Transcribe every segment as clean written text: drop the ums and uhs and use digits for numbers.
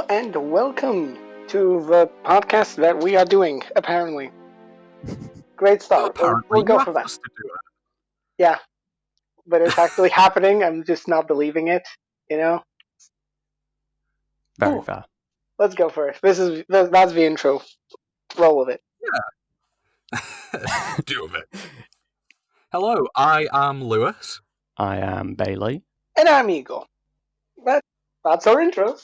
and welcome to the podcast that we are doing, apparently. Great start. Apparently, We'll go you for asked that. us to do it. Yeah, but it's actually happening. I'm just not believing it, you know? Very Cool. fair. Let's go for it. That's the intro. Roll with it. Do it. Hello, I am Lewis. I am Bailey. And I'm Eagle. That's our intro.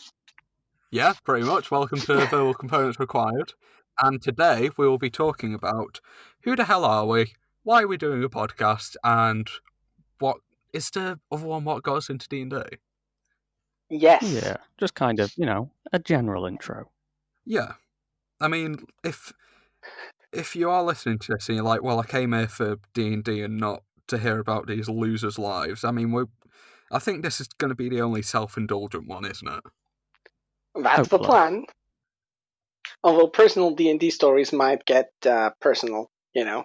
Yeah, pretty much. Welcome to Verbal Components Required. And today we will be talking about who the hell are we, why are we doing a podcast, and what is the other one, what got us into D&D? Yes. Yeah, just kind of, a general intro. Yeah. I mean, if you are listening to this and you're like, well, I came here for D&D and not to hear about these losers' lives, I mean, I think this is going to be the only self-indulgent one, isn't it? That's the Hopefully. plan. Although personal D&D stories might get personal, you know?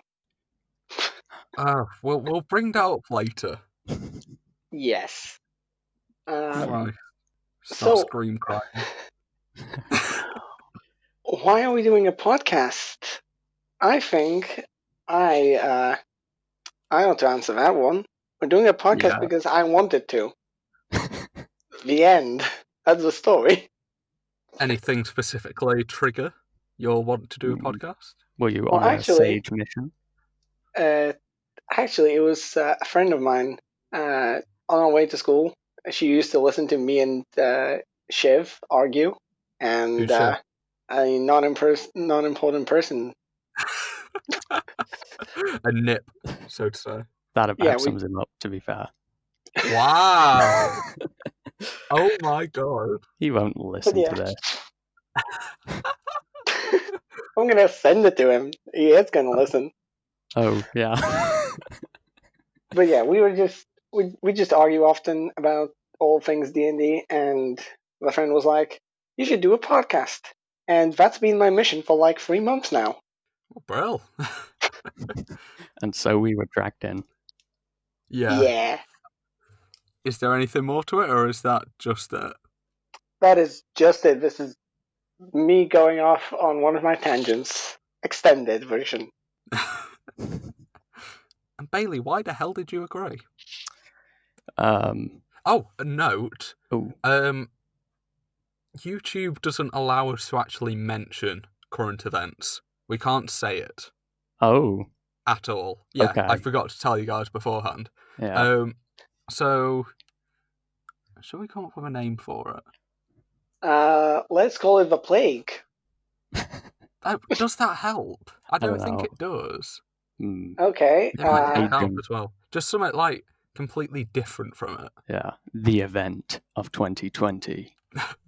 We'll bring that up later. Yes. Right. So- Scream crying. Why are we doing a podcast? I think I ought to answer that one. We're doing a podcast Yeah. because I wanted to. The end. That's the story. Anything specifically trigger your want to do a podcast? Were you Well, on a actually- sage mission? Actually, it was a friend of mine on our way to school. She used to listen to me and Shiv argue, and Who's Shiv? a non-important person. A nip, so to say. That about Yeah, we- sums him up, to be fair. Wow! Oh my god. He won't listen yeah. to this. I'm gonna send it to him. He is gonna listen. Oh, yeah. But yeah, we just argue often about all things D&D, and my friend was like, "You should do a podcast," and that's been my mission for like 3 months now. Oh, brill. And so we were dragged in. Yeah. Is there anything more to it, or is that just it? That is just it. This is me going off on one of my tangents, extended version. And Bailey, why the hell did you agree? Um, Oh, a note. oh, YouTube doesn't allow us to actually mention current events. We can't say it oh, at all. Yeah, Okay. I forgot to tell you guys beforehand. yeah. So, shall we come up with a name for it? Let's call it the plague. Does that help? I don't think know. it does. Hmm, Okay. It might Agent. help as well. Just something like completely different from it. yeah. The event of 2020.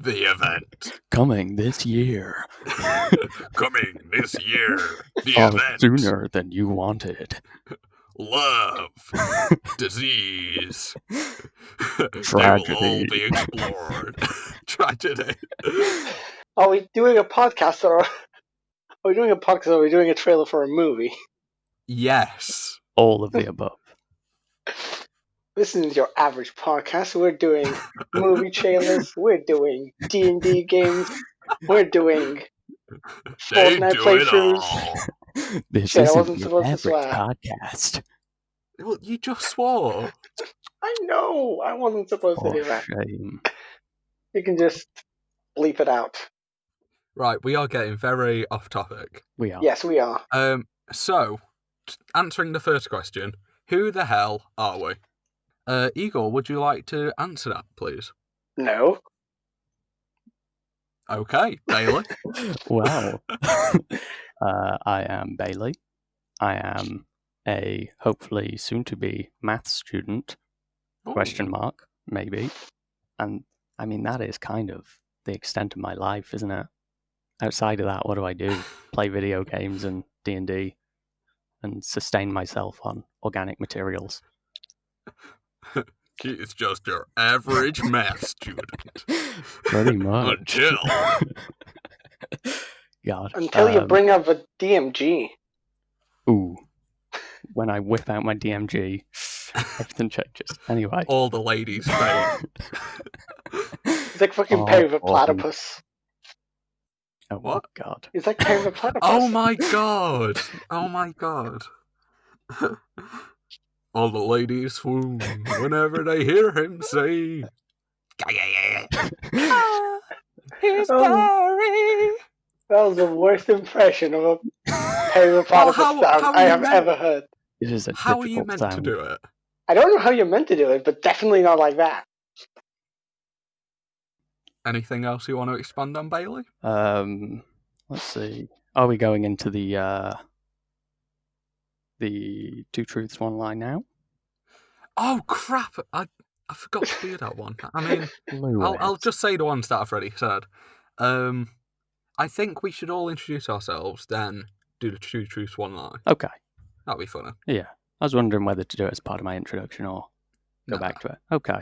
The event Coming this year. coming this year. The Far event. sooner than you wanted. Love, disease, Tragedy. They will all be explored. Tragedy. Are we doing a podcast or are we doing a trailer for a movie? Yes. All of the above. This isn't your average podcast. We're doing movie trailers. We're doing D&D games. We're doing They Fortnite do it playthroughs. all. This Shit, I isn't wasn't your supposed to average swear. podcast. Well, you just swore. I know. I wasn't supposed to For do that. shame. You can just bleep it out. Right, we are getting very off topic. We are. Yes, we are. So, answering the first question, who the hell are we? Igor, would you like to answer that, please? No. Okay, Bailey. Well, I am Bailey. I am a hopefully soon-to-be maths student. Ooh. Question mark, maybe. And I mean, that is kind of the extent of my life, isn't it? Outside of that, what do I do? Play video games and D&D and sustain myself on organic materials. He's just your average math student. Pretty much. Until. God. Until you bring up a DMG. Ooh. When I whip out my DMG, everything changes. Anyway. All the ladies' fame. It's like fucking Perry the Platypus. Oh What? my god. He's like Perry the Platypus. Oh my god! Oh my god! All the ladies swoon whenever they hear him say, "Ah, he's Barry." That was the worst impression of a Perry the Well, Platypus sound how I you have meant? ever heard. It is a How are you difficult meant sound. to do it? I don't know how you're meant to do it, but definitely not like that. Anything else you want to expand on, Bailey? Let's see. Are we going into the Two Truths, One Lie now? Oh crap! I forgot to do that one. I mean, I'll Lewis. just say the ones that I've already said. I think we should all introduce ourselves, then do the two truths, one lie. Okay. That'd be funny. Yeah. I was wondering whether to do it as part of my introduction or go Nah. back to it. Okay.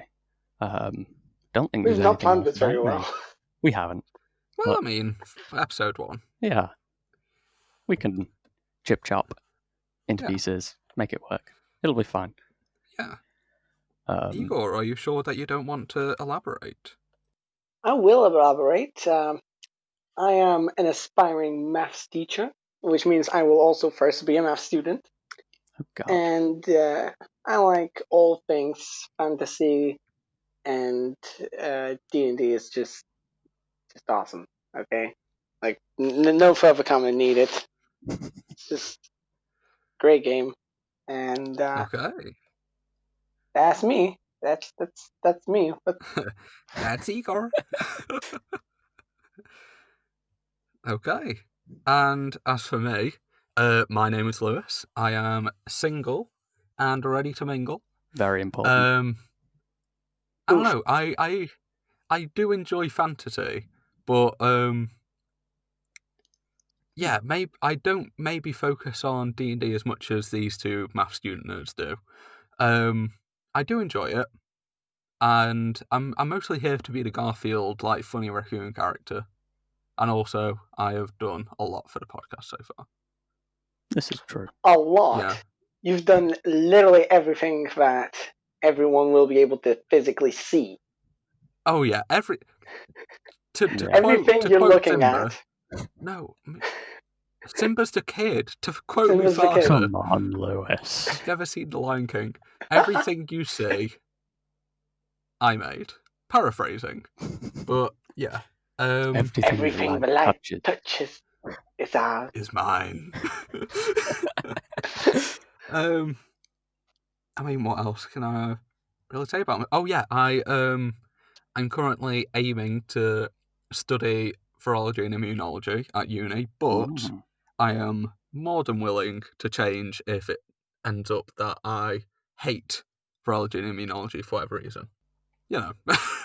Don't think We've there's not anything planned else this very about me. well. We haven't. Well, But- I mean, episode 1. Yeah. We can chip chop into Yeah. pieces, make it work. It'll be fine. Yeah. Igor, are you sure that you don't want to elaborate? I will elaborate. I am an aspiring maths teacher, which means I will also first be a maths student. oh god. And I like all things fantasy, and D&D is just awesome. Okay, like no further comment needed. It's just great game, and Okay. that's me. That's me. But That's Igor. Okay. And as for me, my name is Lewis. I am single and ready to mingle. Very important. I don't know. I do enjoy fantasy, but yeah, maybe I don't maybe focus on D&D as much as these two math student nerds do. I do enjoy it, and I'm mostly here to be the Garfield like funny raccoon character, and also I have done a lot for the podcast so far. This is true. a lot. Yeah. You've done literally everything that everyone will be able to physically see. Oh yeah, Yeah. Everything you're quote looking Simba, at. No, Simba's the kid. To quote Simba's the kid. Mufasa, Come on, Lewis. I've never seen The Lion King. Everything you see, I made. Paraphrasing, but yeah. Everything the light touches is ours. Is mine. I mean, what else can I really say about me? Oh yeah, I'm currently aiming to study virology and immunology at uni, but I am more than willing to change if it ends up that I hate virology and immunology for whatever reason. You know.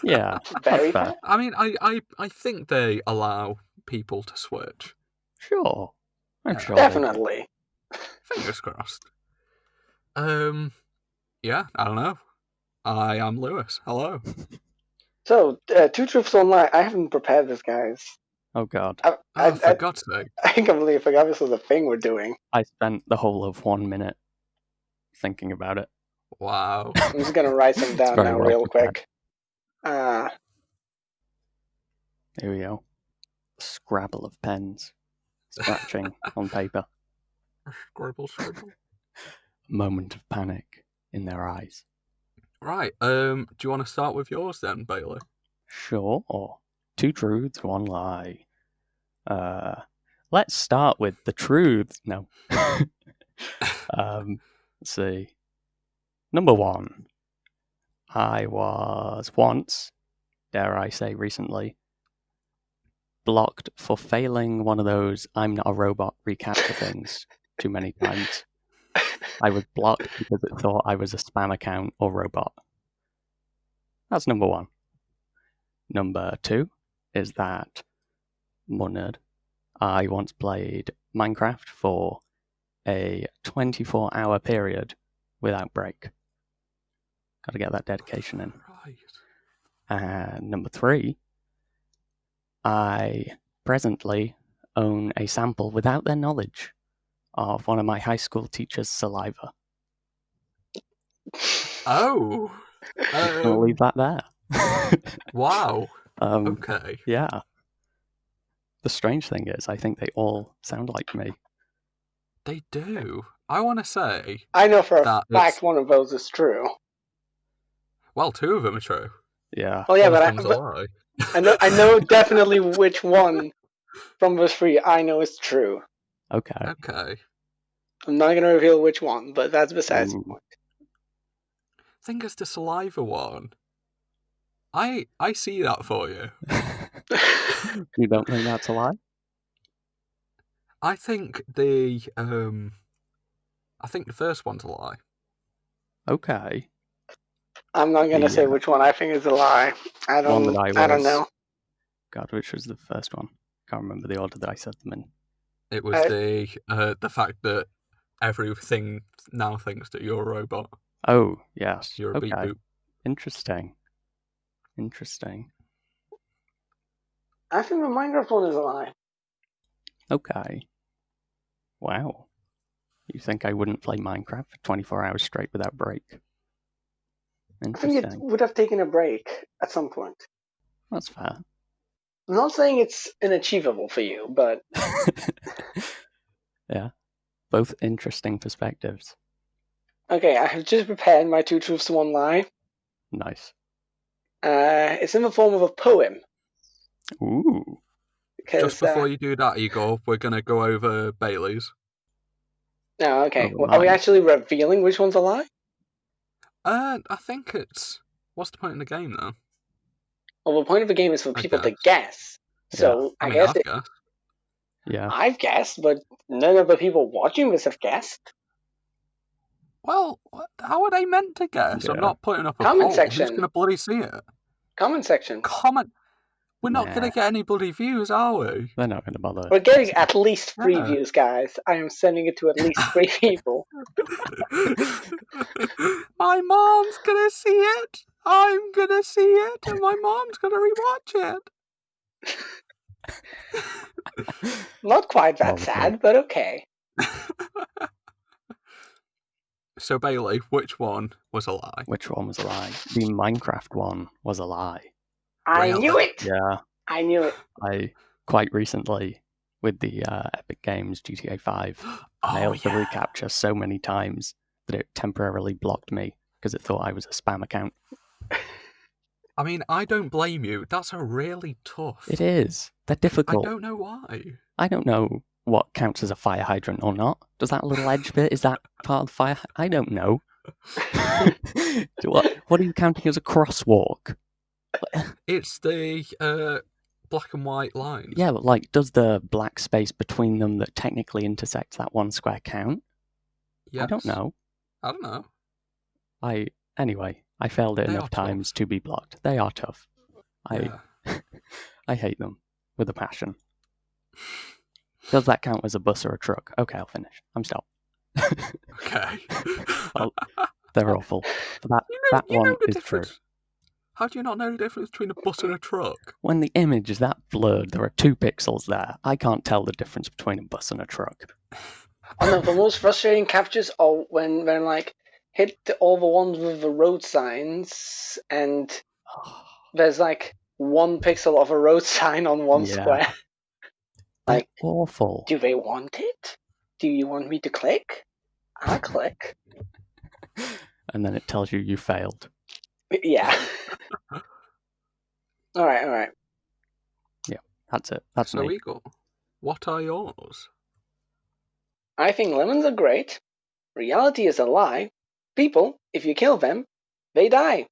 Yeah. Very fair. fair. I mean, I think they allow people to switch. Sure. I'm Yeah. sure they do. Definitely. Fingers crossed. Yeah, I don't know. I am Lewis. Hello. So, two truths online. I haven't prepared this, guys. Oh god. For God's sake. I completely forgot this was a thing we're doing. I spent the whole of 1 minute thinking about it. Wow. I'm just gonna write some It's down very now, well real prepared. quick. Here we go. Scrabble of pens. Scratching on paper. Scribble, scribble. Moment of panic in their eyes. Right. Do you want to start with yours then, Bailey? Sure. Two truths, one lie. Let's start with the truth. No. Let's see. Number 1. I was once, dare I say recently, blocked for failing one of those I'm not a robot recapture things too many times. I was blocked because it thought I was a spam account or robot. That's number 1. Number 2 is that, more nerd, I once played Minecraft for a 24-hour period without break. Got to get that dedication in. Right. And number 3, I presently own a sample without their knowledge of one of my high school teacher's saliva. Oh. I'll leave that there. Wow. Um, Okay. yeah. The strange thing is, I think they all sound like me. They do. I want to say I know for a that fact one of those is true. well, 2 of them are true. Yeah. Oh yeah, One of but them's a lie. I know definitely which one from those 3 I know is true. Okay. Okay. I'm not going to reveal which one, but that's besides the Ooh. point. I think it's the saliva one. I see that for you. You don't think that's a lie? I think the first one's a lie. Okay. I'm not going to say The which one I think is a lie. I one that don't. I I don't was. know. God, which was the first one? Can't remember the order that I said them in. It was the fact that everything now thinks that you're a robot. Oh, yes. You're a beep Okay. boop. Interesting. I think the Minecraft one is a lie. Okay. Wow. You think I wouldn't play Minecraft for 24 hours straight without break? I think it Interesting. would have taken a break at some point. That's fair. I'm not saying it's unachievable for you, but Yeah. Both interesting perspectives. okay, I have just prepared my 2 truths, 1 lie. Nice. It's in the form of a poem. Ooh. Just before you do that, Igor, we're going to go over Bailey's. No, okay. Oh, Are we nice. actually revealing which one's a lie? I think it's... What's the point in the game, though? Well, the point of the game is for I people to guess. guess. So I mean, guess I've guessed. Yeah. I've guessed, but none of the people watching this have guessed. Well, how are they meant to guess? Yeah. I'm not putting up a Comment poll. section. Who's going to bloody see it? Comment section. Comment. We're not Nah. going to get any bloody views, are we? They're not going to bother. We're getting at least 3 Yeah. views, guys. I am sending it to at least 3 people. My mom's going to see it. I'm going to see it. And my mom's going to rewatch it. Not quite that Oh, sad, but okay. So, Bailey, which one was a lie? Which one was a lie? The Minecraft one was a lie. I knew it! Yeah. I knew it. I quite recently, with the Epic Games GTA 5, failed the recapture so many times that it temporarily blocked me because it thought I was a spam account. I mean, I don't blame you. That's a really tough. It is. They're difficult. I don't know why. I don't know what counts as a fire hydrant or not. Does that little edge bit, is that part of the fire? I don't know. What are you counting as a crosswalk? It's the black and white lines. Yeah, but like, does the black space between them that technically intersects that one square count? Yes. I don't know. I don't know. Anyway, I failed it They enough are tough. times to be blocked. They are tough. Yeah. I hate them with a passion. Does that count as a bus or a truck? Okay, I'll finish. I'm stopped. Okay. They're awful. But that one is true. How do you not know the difference between a bus and a truck? When the image is that blurred, there are 2 pixels there. I can't tell the difference between a bus and a truck. Oh no, the most frustrating captures are when like hit all the ones with the road signs and there's like 1 pixel of a road sign on one square. Like, awful. Do they want it? Do you want me to click? I'll click. And then it tells you failed. Yeah. All right. Yeah, that's it. That's so me. Eagle, what are yours? I think lemons are great. Reality is a lie. People, if you kill them, they die.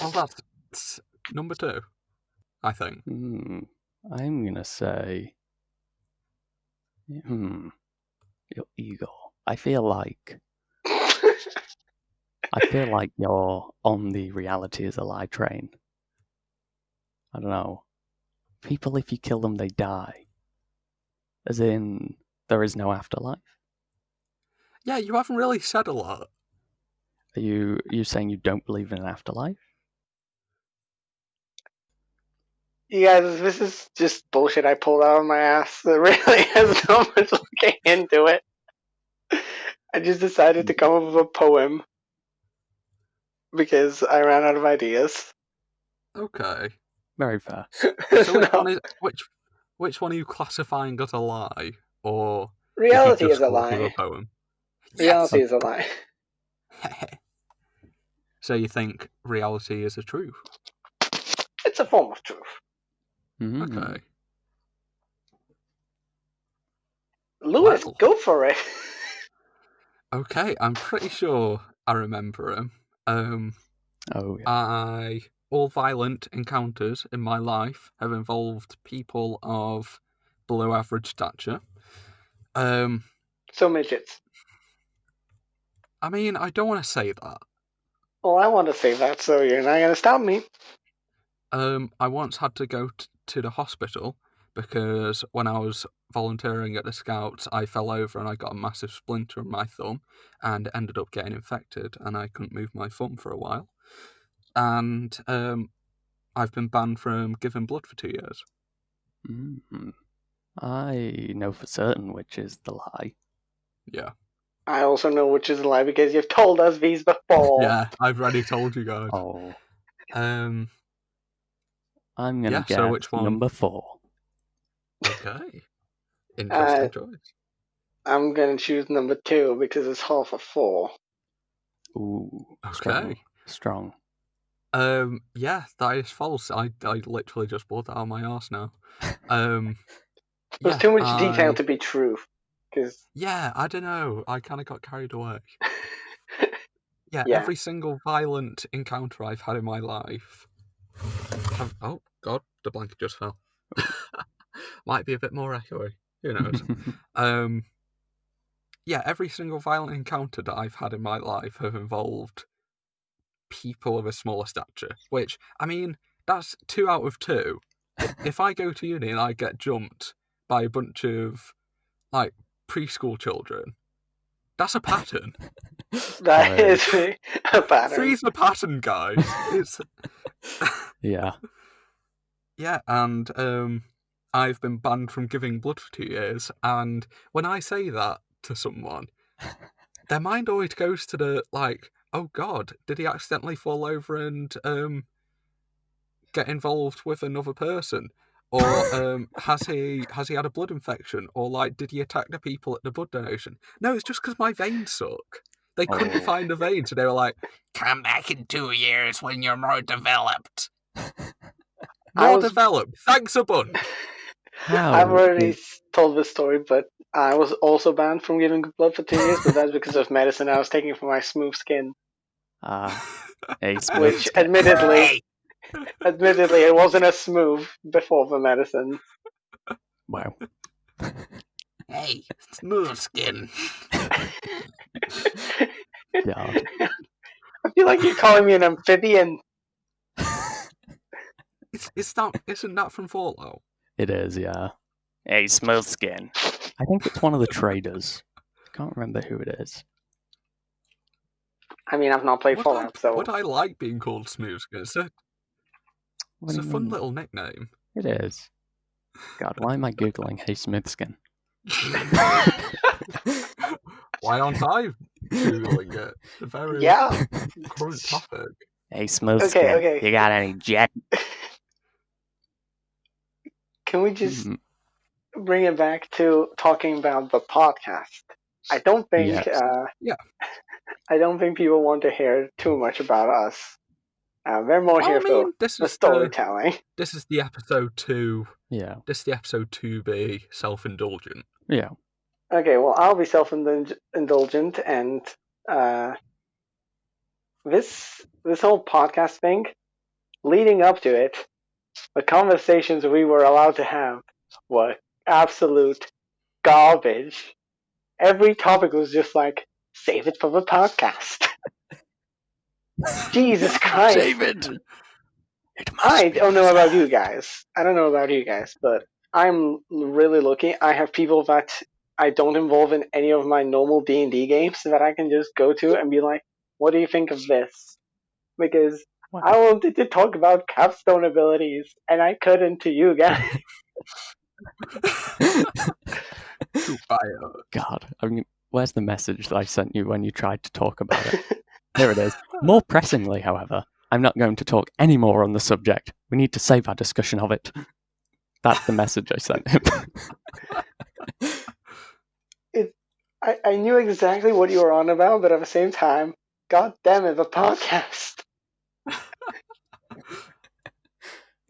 Well, that's number 2, I think. I'm gonna say, your ego. I feel like you're on the reality is a lie train. I don't know. People, if you kill them, they die. As in, there is no afterlife. Yeah, you haven't really said a lot. Are you saying you don't believe in an afterlife? You guys, this is just bullshit I pulled out of my ass. It really has not much looking into it. I just decided to come up with a poem because I ran out of ideas. Okay. Very fair. So which No. one is which one are you classifying as a lie, or did you Reality just is a come up with a lie. poem? Reality is a lie. So you think reality is a truth? It's a form of truth. Okay. Lewis, Well, go for it. okay. I'm pretty sure I remember him. Oh, yeah. All violent encounters in my life have involved people of below average stature. So midgets. I mean, I don't want to say that. Well, I want to say that, so you're not going to stop me. I once had to go to the hospital because when I was volunteering at the Scouts, I fell over and I got a massive splinter on my thumb and ended up getting infected, and I couldn't move my thumb for a while. And I've been banned from giving blood for 2 years. I know for certain which is the lie. Yeah. I also know which is a lie because you've told us these before. Yeah, I've already told you guys. Oh. Um, I'm going to guess so which one? number 4. Okay. Interesting choice. I'm going to choose number 2 because it's half of 4. Ooh. Okay. Strong. Yeah, that is false. I literally just pulled that out of my arse now. There's too much detail to be true. Yeah, I don't know. I kind of got carried away. Yeah, Yeah. every single violent encounter I've had in my life. Oh, God, the blanket just fell. Might be a bit more echoey. Who knows? Yeah, every single violent encounter that I've had in my life have involved people of a smaller stature, which, I mean, that's 2 out of 2. If I go to uni and I get jumped by a bunch of, like, preschool children, that's a pattern. That is a pattern. 3's a pattern, guys. It's... Yeah. Yeah, and I've been banned from giving blood for 2 years, and when I say that to someone, their mind always goes to the, like, oh God, did he accidentally fall over and get involved with another person? Or has he had a blood infection? Or, like, did he attack the people at the blood donation? No, it's just because my veins suck. They couldn't find a vein, so they were like, come back in 2 years when you're more developed. Developed. Thanks a bunch. I've already told this story, but I was also banned from giving blood for 2 years, but that's because of medicine I was taking for my smooth skin. Which, admittedly, it wasn't as smooth before the medicine. Wow. Hey, smooth skin. God. I feel like you're calling me an amphibian. Isn't that from Fallout? It is, yeah. Hey, smooth skin. I think it's one of the traders. I can't remember who it is. I mean, I've not played Fallout, so... Would I like being called smooth skin? It's a fun little nickname. It is. God, why am I Googling Hey Smooth Skin? Why aren't I Googling it? It's a very current topic. Hey Smooth Skin, okay. You got any jet? Can we just bring it back to talking about the podcast? I don't think I don't think people want to hear too much about us. They're more here for the storytelling. This is the episode 2. Yeah. This is the episode 2B, self-indulgent. Yeah. Okay, well, I'll be self-indulgent, and this whole podcast thing, leading up to it, the conversations we were allowed to have were absolute garbage. Every topic was just like, save it for the podcast. Jesus Christ. Save it! I don't know about you guys. But I'm really lucky. I have people that I don't involve in any of my normal D&D games that I can just go to and be like, what do you think of this? Because I wanted to talk about capstone abilities, and I couldn't to you guys. God, I mean, where's the message that I sent you when you tried to talk about it? There it is. More pressingly, however, I'm not going to talk any more on the subject. We need to save our discussion of it. That's the message I sent him. I knew exactly what you were on about, but at the same time, god damn it, the podcast.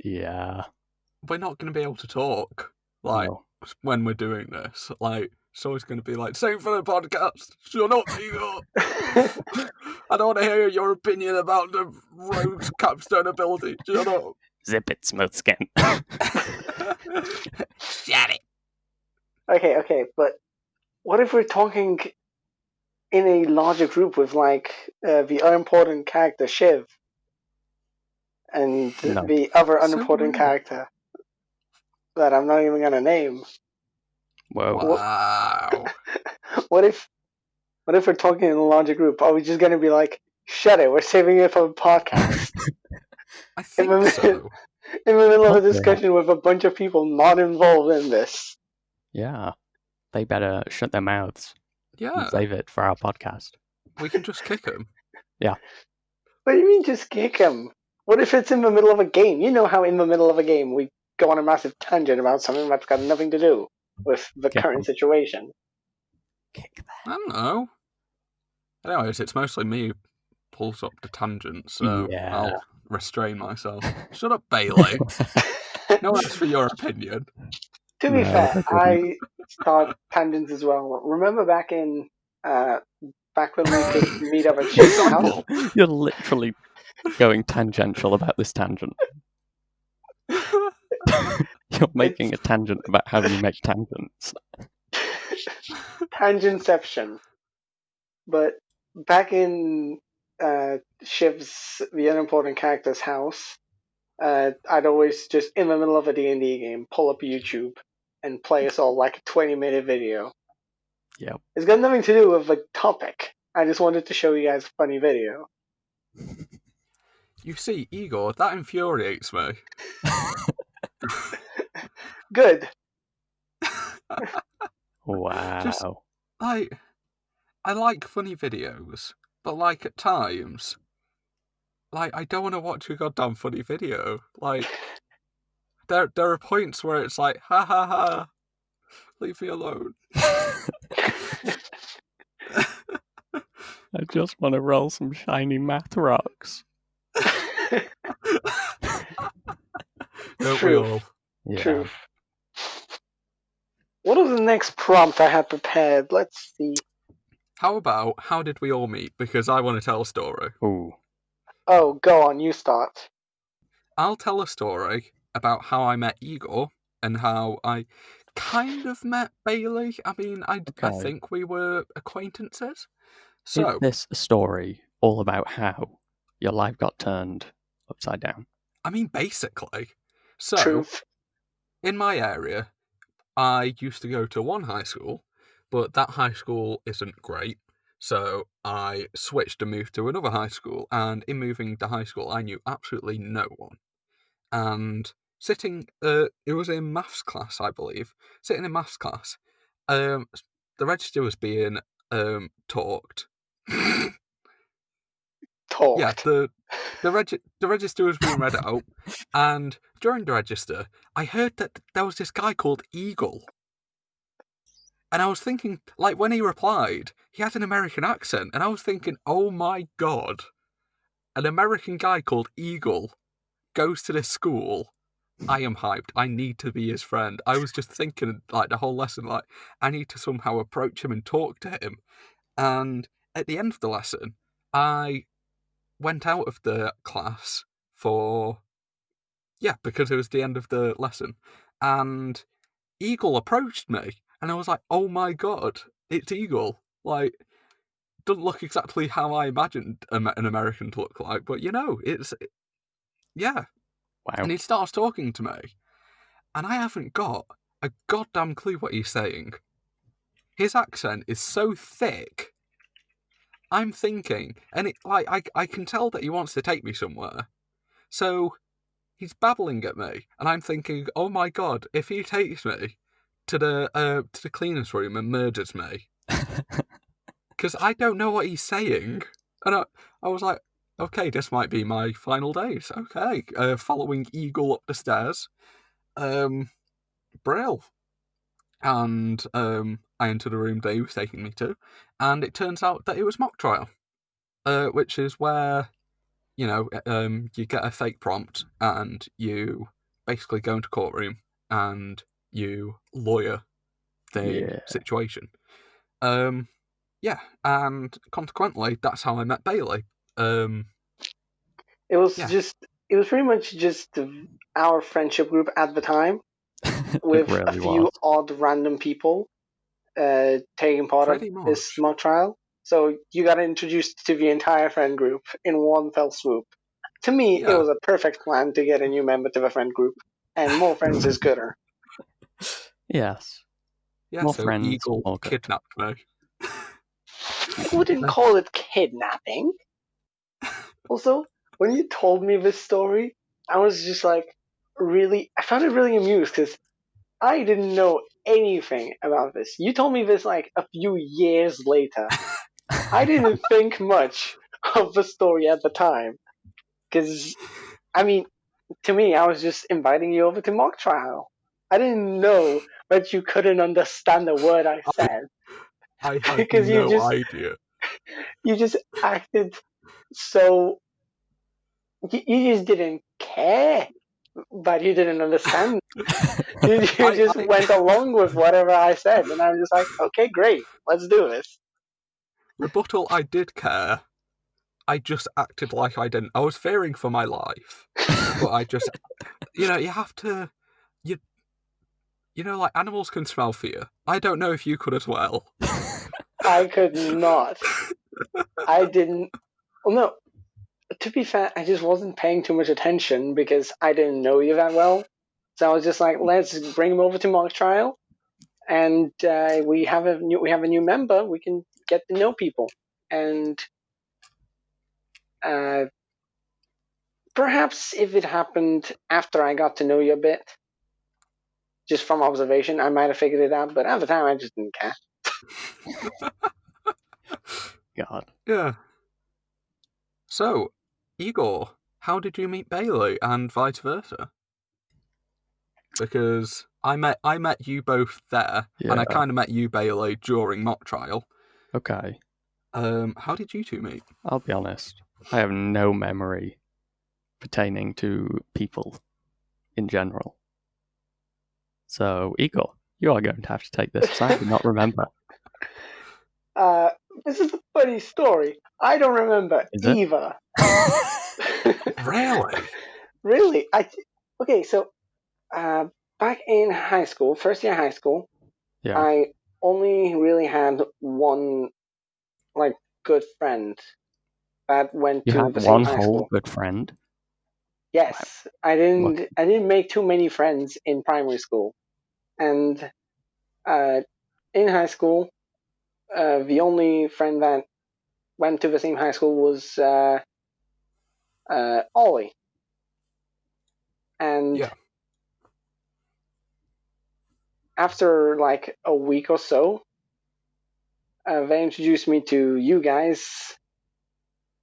Yeah. We're not going to be able to talk, like, No. when we're doing this. Like, it's always going to be like, same for the podcast. Shut up, Igor. I don't want to hear your opinion about the rogue's capstone ability. Shut up. Zip it, smooth skin. Shut it. Okay, but what if we're talking in a larger group with, like, the unimportant character Shiv and No. the other So unimportant weird. character that I'm not even gonna name? Whoa. Wow. What if we're talking in a larger group? Are we just gonna be like, shut it, we're saving it for the podcast? I think so. In the middle of a Probably. discussion with a bunch of people not involved in this. Yeah. They better shut their mouths Yeah. and save it for our podcast. We can just kick him. What do you mean just kick him? What if it's in the middle of a game? You know how in the middle of a game we go on a massive tangent about something that's got nothing to do with the Kick current him. situation. Kick that. I don't know. Anyways, it's mostly me who pulls up the tangent, so Yeah. I'll restrain myself. Shut up, Bailey. No one asked for your opinion. To be No, fair, they didn't. I start tangents as well. Remember back when we could meet up at Ship's house? Example. You're literally going tangential about this tangent. You're making a tangent about how you make tangents. Tangentception. But back in Shiv's the unimportant character's house, I'd always just in the middle of a D&D game pull up YouTube and play us all like a 20-minute video. Yep. It's got nothing to do with the topic. I just wanted to show you guys a funny video. You see, Igor, that infuriates me. Good. Wow. Just, I like funny videos, but like at times, like I don't want to watch a goddamn funny video. Like there are points where it's like, ha ha ha, leave me alone. I just want to roll some shiny math rocks. Don't we all? Yeah. Truth. What was the next prompt I had prepared? Let's see. How did we all meet? Because I want to tell a story. Ooh. Oh, go on, you start. I'll tell a story about how I met Igor and how I kind of met Bailey. I mean, I Okay. think we were acquaintances. Is So, this a story all about how your life got turned upside down? I mean, basically. So, Truth. in my area, I used to go to one high school, but that high school isn't great. So I switched and moved to another high school, and in moving to high school, I knew absolutely no one. And sitting, it was in maths class, I believe. Sitting in maths class, the register was being talked. Talked. Yeah, the register was being read out, and during the register, I heard that there was this guy called Eagle. And I was thinking, like, when he replied, he had an American accent, and I was thinking, oh my god, an American guy called Eagle goes to this school. I am hyped. I need to be his friend. I was just thinking, like, the whole lesson, like, I need to somehow approach him and talk to him. And at the end of the lesson, I went out of the class because it was the end of the lesson. And Eagle approached me, and I was like, oh my god, it's Eagle. Like, doesn't look exactly how I imagined an American to look like, but yeah. Wow. And he starts talking to me, and I haven't got a goddamn clue what he's saying. His accent is so thick. I'm thinking, and I can tell that he wants to take me somewhere. So he's babbling at me, and I'm thinking, oh my god, if he takes me to the cleaner's room and murders me, because I don't know what he's saying, and I was like, okay, this might be my final days. Okay, following Eagle up the stairs, Brill. And I entered the room they was taking me to, and it turns out that it was mock trial, which is where, you get a fake prompt and you basically go into courtroom and you lawyer the situation. Yeah, and consequently, that's how I met Bailey. It was Yeah. it was pretty much just our friendship group at the time, with really a few was. odd random people taking part of Pretty this much. mock trial. So you got introduced to the entire friend group in one fell swoop. To me, it Yeah. was a perfect plan to get a new member to the friend group, and more friends is gooder. Yes. Yeah, More so friends, Eagle more good. kidnapped me. I wouldn't call it kidnapping. Also, when you told me this story, I was just like, I found it really amused because I didn't know anything about this. You told me this like a few years later. I didn't think much of the story at the time because, I mean, to me, I was just inviting you over to mock trial. I didn't know that you couldn't understand a word I said I had because no idea. you just acted so you just didn't care, but you didn't understand. You just I went along with whatever I said, and I'm just like, okay, great, let's do this. rebuttal, I did care. I just acted like I didn't. I was fearing for my life, but I just, you have to, you, like animals can smell fear. I don't know if you could as well. I could not. I didn't. Well, no. To be fair, I just wasn't paying too much attention because I didn't know you that well. So I was just like, let's bring him over to mock trial, and we have a new member. We can get to know people, and uh, perhaps if it happened after I got to know you a bit, just from observation, I might have figured it out. But at the time, I just didn't care. God. Yeah. So, Igor, how did you meet Bailey, and vice versa? Because I met you both there, and I Yeah. kind of met you, Bailey, during mock trial. Okay. How did you two meet? I'll be honest. I have no memory pertaining to people in general. So, Igor, you are going to have to take this because I do not remember. This is a funny story. I don't remember Is it? either. Really? Really? Okay. So, back in high school, first year high school, Yeah. I only really had one like good friend that went You to had the same one high whole school. good friend. Yes, I Look. didn't make too many friends in primary school, and in high school, the only friend that went to the same high school was Ollie, and Yeah. after like a week or so, they introduced me to you guys,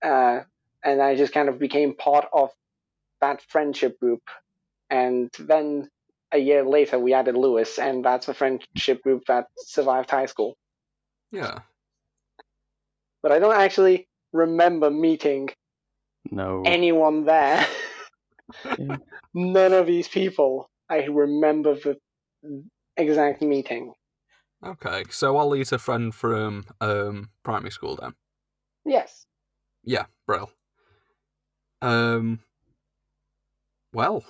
and I just kind of became part of that friendship group. And then a year later, we added Lewis, and that's the friendship group that survived high school. Yeah. But I don't actually remember meeting No. anyone there. Yeah. None of these people I remember the exact meeting. Okay, so Ollie's a friend from primary school then. Yes. Yeah, brill. Well,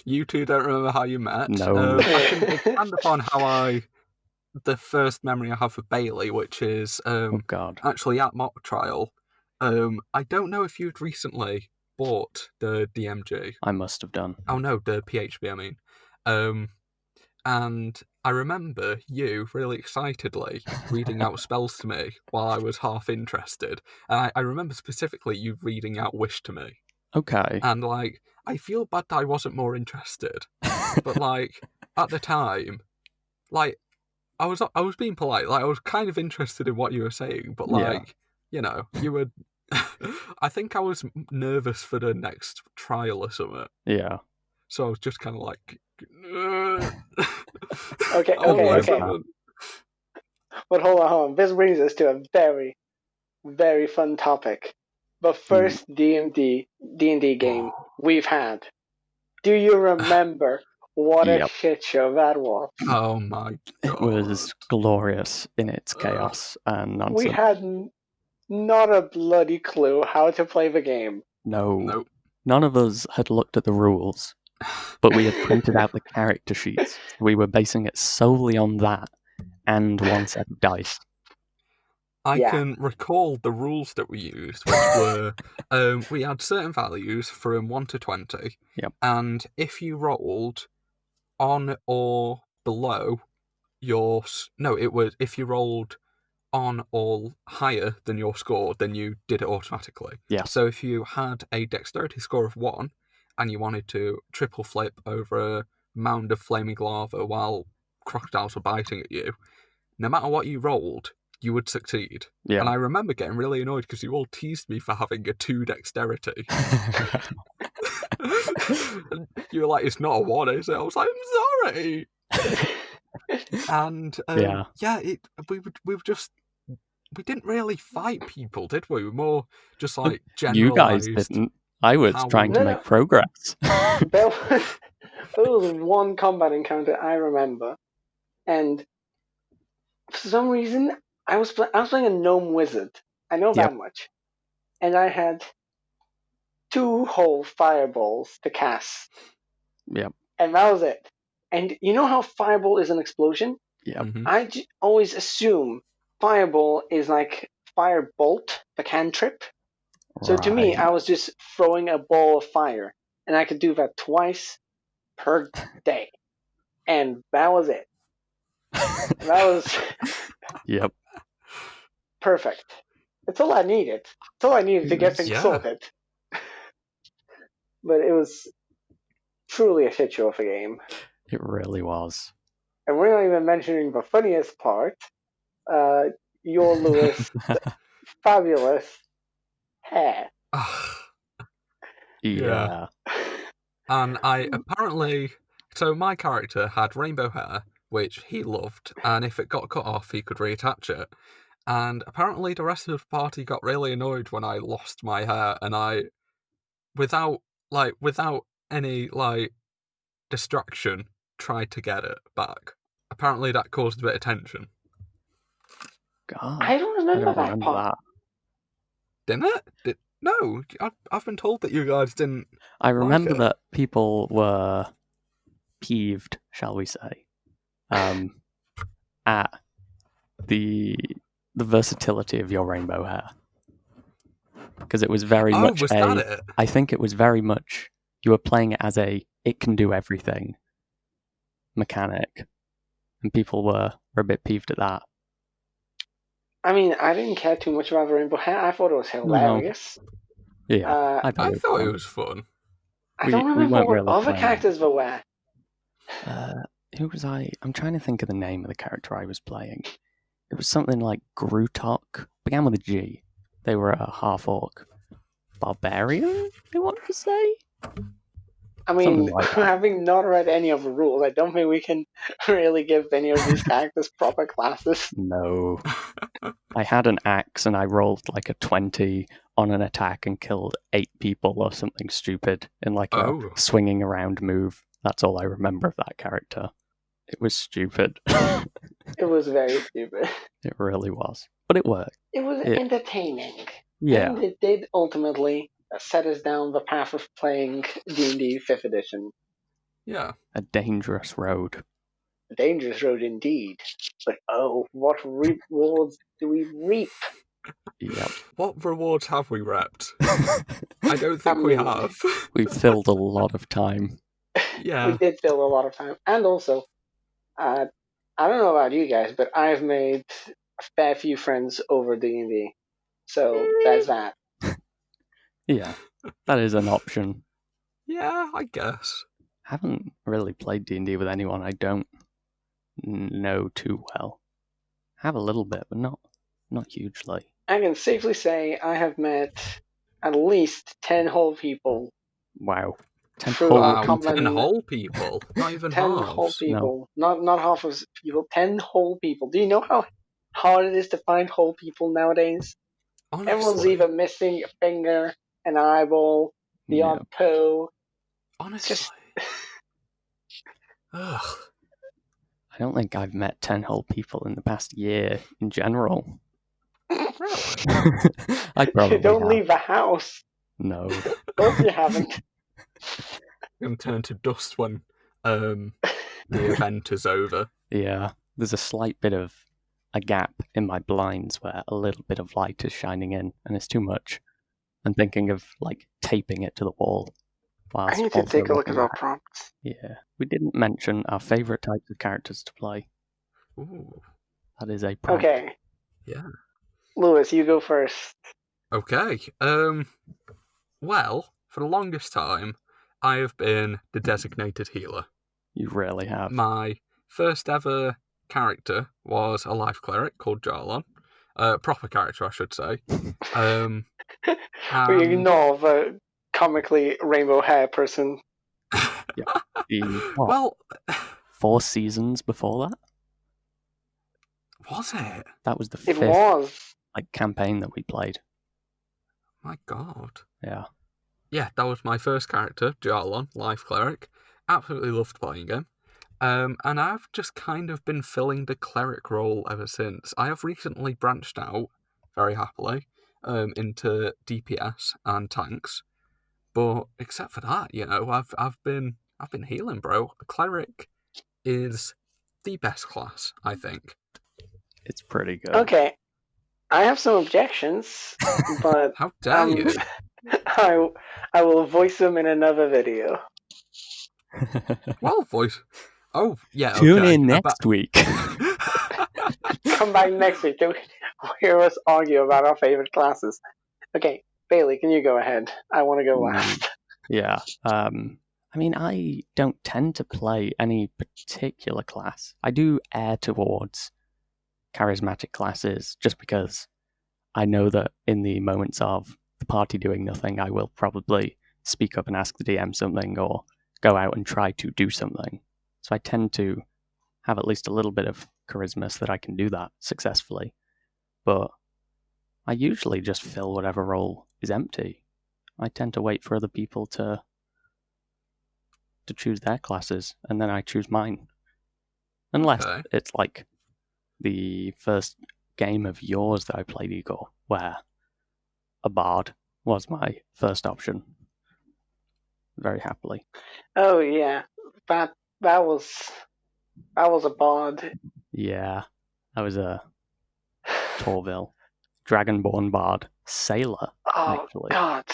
you two don't remember how you met. No. I can expand upon the first memory I have of Bailey, which is Oh, God. actually at mock trial. I don't know if you'd recently bought the DMG. I must have done. Oh no, the PHB, I mean. And I remember you really excitedly reading out spells to me while I was half interested. And I remember specifically you reading out Wish to me. Okay. And, like, I feel bad that I wasn't more interested. But, like, at the time, like, I was being polite. Like, I was kind of interested in what you were saying. But, like, you were I think I was nervous for the next trial or something, Yeah. so I was just kind of like, Okay, I'll okay, play okay. something. But hold on. This brings us to a very, very fun topic. The first D&D game we've had. Do you remember what a Yep. shit show that was? Oh my god! It was glorious in its chaos and nonsense. We had not a bloody clue how to play the game. No. Nope. None of us had looked at the rules, but we had printed out the character sheets. We were basing it solely on that and one set of dice. I Yeah. can recall the rules that we used, which were we had certain values from 1 to 20, Yep. and if you rolled on or below your if you rolled on or higher than your score, then you did it automatically. Yeah. So if you had a dexterity score of 1 and you wanted to triple flip over a mound of flaming lava while crocodiles were biting at you, no matter what you rolled, you would succeed. Yeah. And I remember getting really annoyed because you all teased me for having a 2 dexterity. You were like, it's not a 1, is it? I was like, I'm sorry. And we didn't really fight people, did we? We were more just like You guys generalized. didn't. I was how trying we- to No, make progress. There was one combat encounter I remember, and for some reason I was playing a gnome wizard. I know that much, and I had 2 whole fireballs to cast. Yep. And that was it. And you know how fireball is an explosion? Yep. Mhm. I always assume fireball is like firebolt, the cantrip. So to me, I was just throwing a ball of fire, and I could do that twice per day, and that was it. That was Yep. perfect. That's all I needed. That's all I needed to get things Yeah. sorted. But it was truly a shit show of a game. It really was. And we're not even mentioning the funniest part. Your Lewis fabulous hair. Yeah. And I apparently, so my character had rainbow hair, which he loved, and if it got cut off, he could reattach it. And apparently, the rest of the party got really annoyed when I lost my hair, and I, without any distraction, tried to get it back. Apparently, that caused a bit of tension. God. I don't I remember don't that remember part. that. Didn't it? No, I've been told that you guys didn't. I remember it. that people were peeved, shall we say, at the versatility of your rainbow hair, because it was very much was that it? I think it was very much you were playing it as it can do everything mechanic, and people were a bit peeved at that. I mean, I didn't care too much about the rainbow hair. I thought it was hilarious. Yeah, I I thought thought it it was was fun. I don't we remember weren't what really other playing. characters there were. Who was I? I'm trying to think of the name of the character I was playing. It was something like Grutok. Began with a G. They were a half-orc. Barbarian, I want to say? I mean, Something like that. having not read any of the rules, I don't think we can really give any of these characters proper classes. No. I had an axe and I rolled like a 20 on an attack and killed 8 people or something stupid in like a swinging around move. That's all I remember of that character. It was stupid. It was very stupid. It really was. But it worked. It was entertaining. Yeah. And it did ultimately set us down the path of playing D&D 5th edition. Yeah. A dangerous road. A dangerous road indeed. But oh, what rewards do we reap? Yep. What rewards have we repped? I don't think we have. We filled a lot of time. Yeah. We did fill a lot of time. And also, I don't know about you guys, but I've made a fair few friends over D&D. So there's that. Yeah, that is an option. Yeah, I guess. Haven't really played D&D with anyone I don't know too well. Have a little bit, but not hugely. I can safely say I have met at least 10 whole people. Wow. 10 Through whole Wow, people. 10 common whole people, not even 10 whole halves. people. Not half of people, 10 whole people. Do you know how hard it is to find whole people nowadays? Everyone's Honestly, either missing a finger, an eyeball, the Yeah. odd toe. It's honestly. just Ugh. I don't think I've met 10 whole people in the past year in general. Really? I you probably don't have. leave the house. No. Hope you haven't. And turn to dust when the event is over. Yeah. There's a slight bit of a gap in my blinds where a little bit of light is shining in, and it's too much. I'm thinking of like taping it to the wall I whilst need to also take a look at looking our back. prompts. Yeah. We didn't mention our favorite types of characters to play. Ooh, That is a prompt. Okay, yeah. Lewis, you go first. Okay. Well, for the longest time, I have been the designated healer. You really have. My first ever character was a life cleric called Jarlon. Proper character, I should say. We And know of a comically rainbow hair person. What, well, 4 seasons before that? was it? That was the It 5th was. campaign that we played. My God. Yeah. Yeah, that was my first character, Jarlon, life cleric. Absolutely loved playing him. And I've just kind of been filling the cleric role ever since. I have recently branched out, very happily, into DPS and tanks. But except for that, I've been healing, bro. A cleric is the best class, I think. It's pretty good. Okay, I have some objections, but How dare you? I will voice them in another video. Well, voice. Oh, yeah, okay. Tune in next week. Come back next week to hear us argue about our favorite classes. Okay, Bailey, can you go ahead? I want to go last. Yeah. I mean, I don't tend to play any particular class. I do err towards charismatic classes just because I know that in the moments of the party doing nothing, I will probably speak up and ask the DM something or go out and try to do something. So I tend to have at least a little bit of charisma so that I can do that successfully. But I usually just fill whatever role is empty. I tend to wait for other people to choose their classes, and then I choose mine. Unless Okay. it's like the first game of yours that I played, Igor, where a bard was my first option. Very happily. Oh yeah, that was a bod. Yeah, I was a Torville, Dragonborn bard, sailor, Oh actually. God.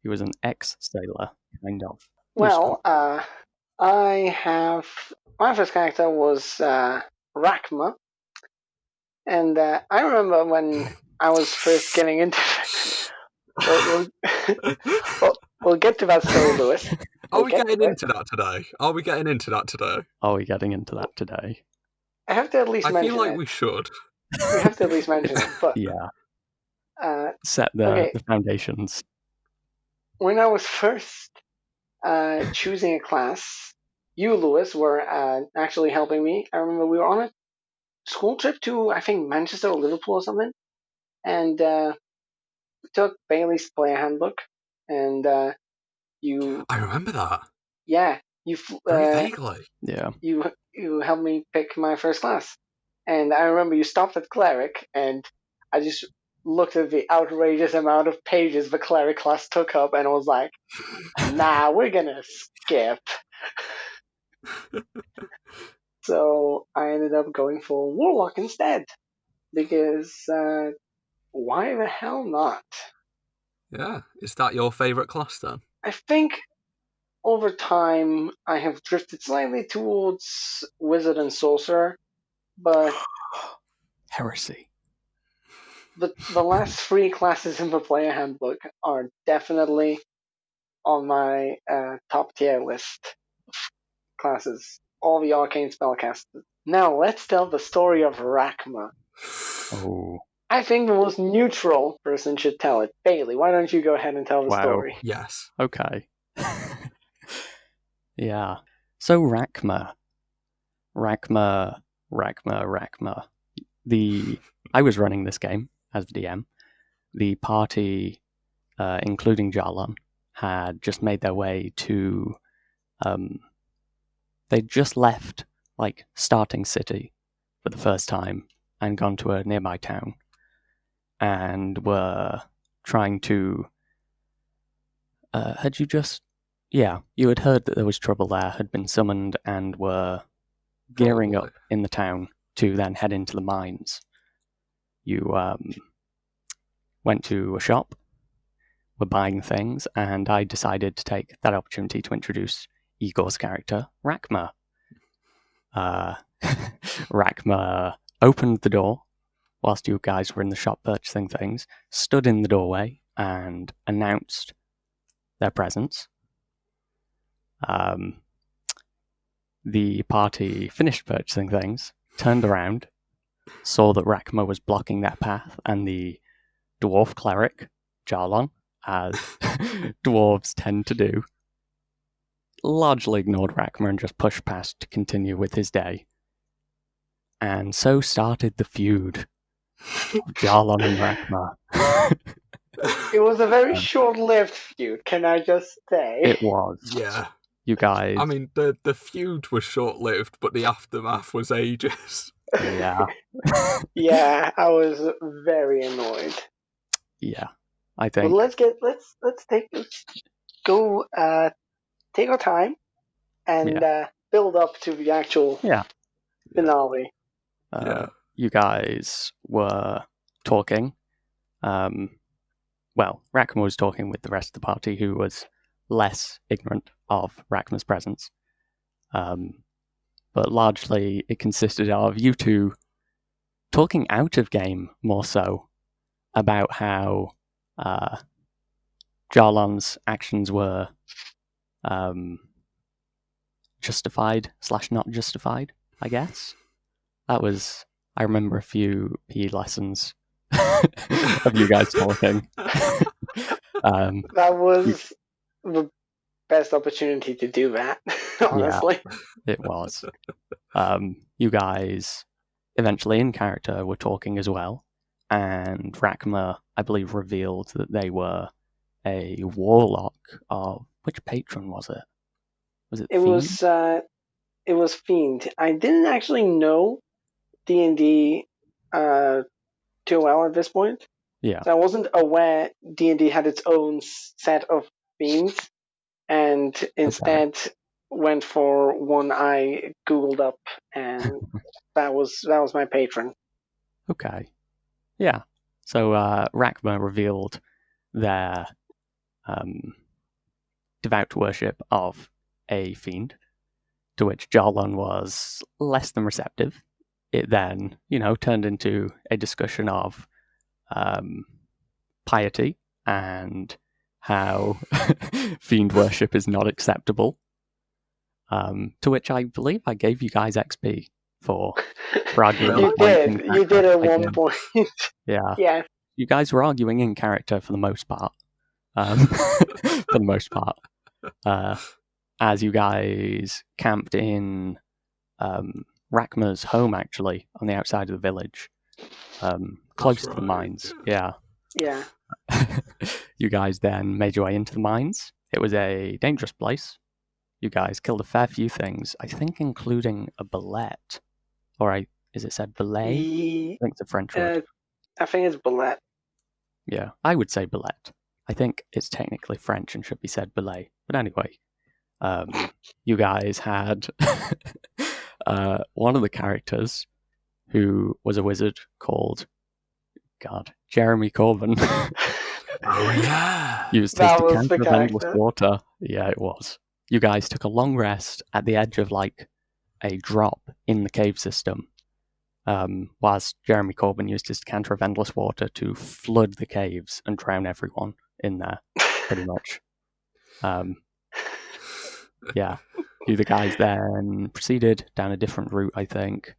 He was an ex-sailor, kind of. Well, I have my first character was Rakma, and I remember when I was first getting into. We'll, we'll get to that story, Lewis. Are we getting into that today? Are we getting into that today? Are we getting into that today? I have to at least I mention feel like it. we should. We have to at least mention it. But Yeah, uh, set the okay, foundations. when I was first choosing a class, you, Lewis, were actually helping me. I remember we were on a school trip to, I think, Manchester or Liverpool or something, and we took Bailey's player handbook, and you, I remember that yeah, very vaguely. Yeah. you helped me pick my first class, and I remember you stopped at cleric, and I just looked at the outrageous amount of pages the cleric class took up, and I was like, nah, we're gonna skip. So I ended up going for warlock instead, because why the hell not? Yeah, is that your favourite class then? I think over time I have drifted slightly towards wizard and sorcerer, but Heresy. the last 3 classes in the player handbook are definitely on my top tier list of classes. All the arcane spellcasters. Now let's tell the story of Rakma. Oh. I think the most neutral person should tell it. Bailey, why don't you go ahead and tell the Wow. story? Yes. Okay. Yeah. So Rakma. I was running this game as the DM. The party, including Jarlon, had just made their way to. They'd just left, like, Starting City for the first time and gone to a nearby town, and were trying to. Had you just? Yeah, you had heard that there was trouble there, had been summoned, and were gearing Probably. up in the town to then head into the mines. You went to a shop, were buying things, and I decided to take that opportunity to introduce Igor's character, Rakma. Rakma opened the door whilst you guys were in the shop purchasing things, stood in the doorway, and announced their presence. The party finished purchasing things, turned around, saw that Rakma was blocking their path, and the dwarf cleric, Jarlon, as dwarves tend to do, largely ignored Rakma and just pushed past to continue with his day. And so started the feud of Jarlon and Rakma. It was a very short-lived feud, can I just say? It was. Yeah. You guys. I mean, the feud was short-lived, but the aftermath was ages. Yeah. Yeah, I was very annoyed. Yeah. I But think. let's go take our time and build up to the actual finale. Yeah. You guys were talking. Well, Rakma was talking with the rest of the party, who was less ignorant of Rakma's presence. But largely it consisted of you two talking out of game, more so, about how Jarlon's actions were justified / not justified, I guess. I remember a few PE lessons of you guys talking. That was the best opportunity to do that, honestly. Yeah, it was. You guys, eventually in character, were talking as well, and Rakma, I believe, revealed that they were a warlock of... Which patron was it? Was it Fiend? It was Fiend. I didn't actually know D&D too well at this point. Yeah. So I wasn't aware D&D had its own set of fiends, and instead went for one I googled up, and that was my patron. Okay. Yeah. So Rakma revealed their devout worship of a fiend, to which Jarlon was less than receptive. It then, turned into a discussion of piety and how fiend worship is not acceptable. To which I believe I gave you guys XP for arguing. You did at one point. Yeah. Yeah. You guys were arguing in character for the most part. For the most part. As you guys camped in Rakma's home, actually, on the outside of the village, close to the mines. Yeah. You guys then made your way into the mines. It was a dangerous place. You guys killed a fair few things, I think including a belette. Is it said belay? I think it's a French word. I think it's belette. Yeah, I would say belette. I think it's technically French and should be said belay. But anyway, you guys had one of the characters who was a wizard called Jeremy Corbin. Oh yeah. Used his decanter of endless water. Yeah, it was. You guys took a long rest at the edge of like a drop in the cave system, whilst Jeremy Corbin used his decanter of endless water to flood the caves and drown everyone in there, pretty much. Yeah. You the guys then proceeded down a different route, I think,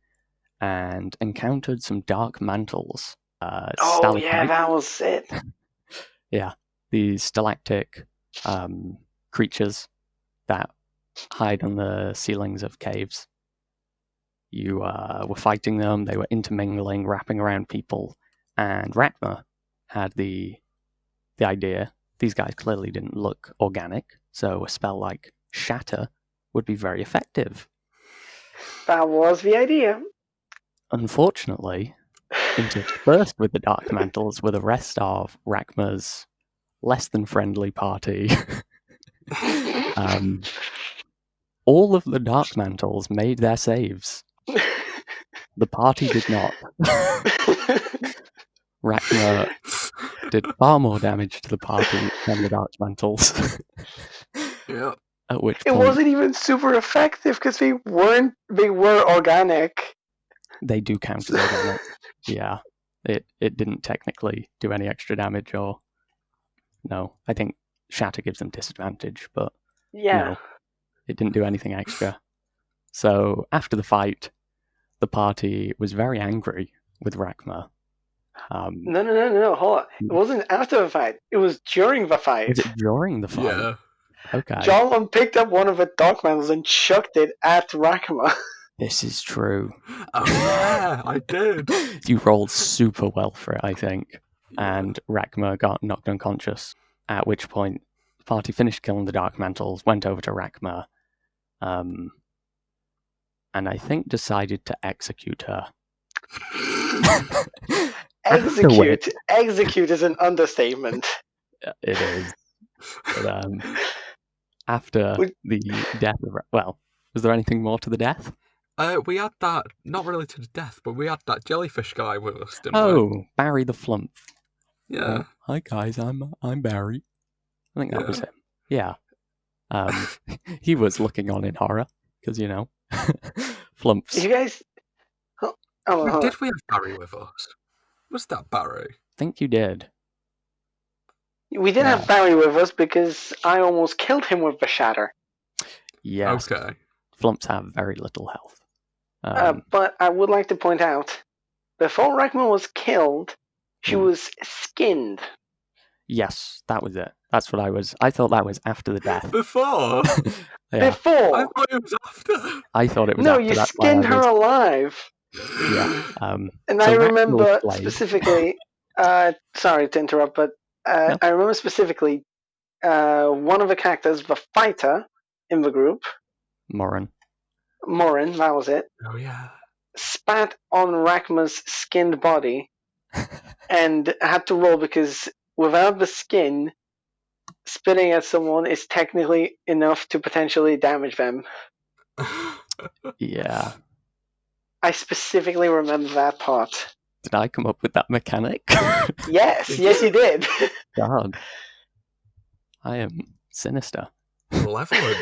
and encountered some dark mantles Oh yeah, that was it. Yeah, these stalactic creatures that hide on the ceilings of caves. You were fighting them, they were intermingling, wrapping around people, and Rakma had the idea. These guys clearly didn't look organic, so a spell like Shatter would be very effective. That was the idea. Unfortunately, interspersed with the Dark Mantles were the rest of Rakma's less than friendly party. All of the Dark Mantles made their saves. The party did not. Rakma did far more damage to the party than the Dark Mantles. Yeah. At which It point wasn't even super effective because they were organic. they do count as organic. Yeah. It didn't technically do any extra damage or no. I think Shatter gives them disadvantage, but Yeah. no. It didn't do anything extra. So after the fight, the party was very angry with Rakma. No, hold on. It wasn't after the fight. It was during the fight. Was it during the fight? Yeah. Okay. Jarlon picked up one of the Dark Mantles and chucked it at Rakma. This is true. Oh yeah, I did. You rolled super well for it, I think. Yeah. And Rakma got knocked unconscious. At which point, the party finished killing the Dark Mantles, went over to Rakma, and I think decided to execute her. Execute is an understatement. It is. But after the death of... Well, was there anything more to the death? We had that, not really to the death, but we had that jellyfish guy with us, didn't we? Oh, Barry the Flump. Yeah. Hi guys, I'm Barry. I think that was him. Yeah. He was looking on in horror, because, you know, Flumps. You guys... Did we have Barry with us? Was that Barry? I think you did. We did have Barry with us because I almost killed him with the Shatter. Yes. Okay. Flumps have very little health. But I would like to point out, before Rakma was killed, she was skinned. Yes, that was it. That's what I thought that was after the death. Before? Yeah. Before! I thought it was after. I thought it was no, after. you That's skinned her alive. Yeah. And so I remember Blade. specifically, sorry to interrupt, but No. I remember specifically one of the characters, the fighter in the group, Morin, that was it, Oh yeah. spat on Rakma's skinned body and had to roll because without the skin, spitting at someone is technically enough to potentially damage them. Yeah. I specifically remember that part. Did I come up with that mechanic? Yes, you did. God. I am sinister. Malevolent.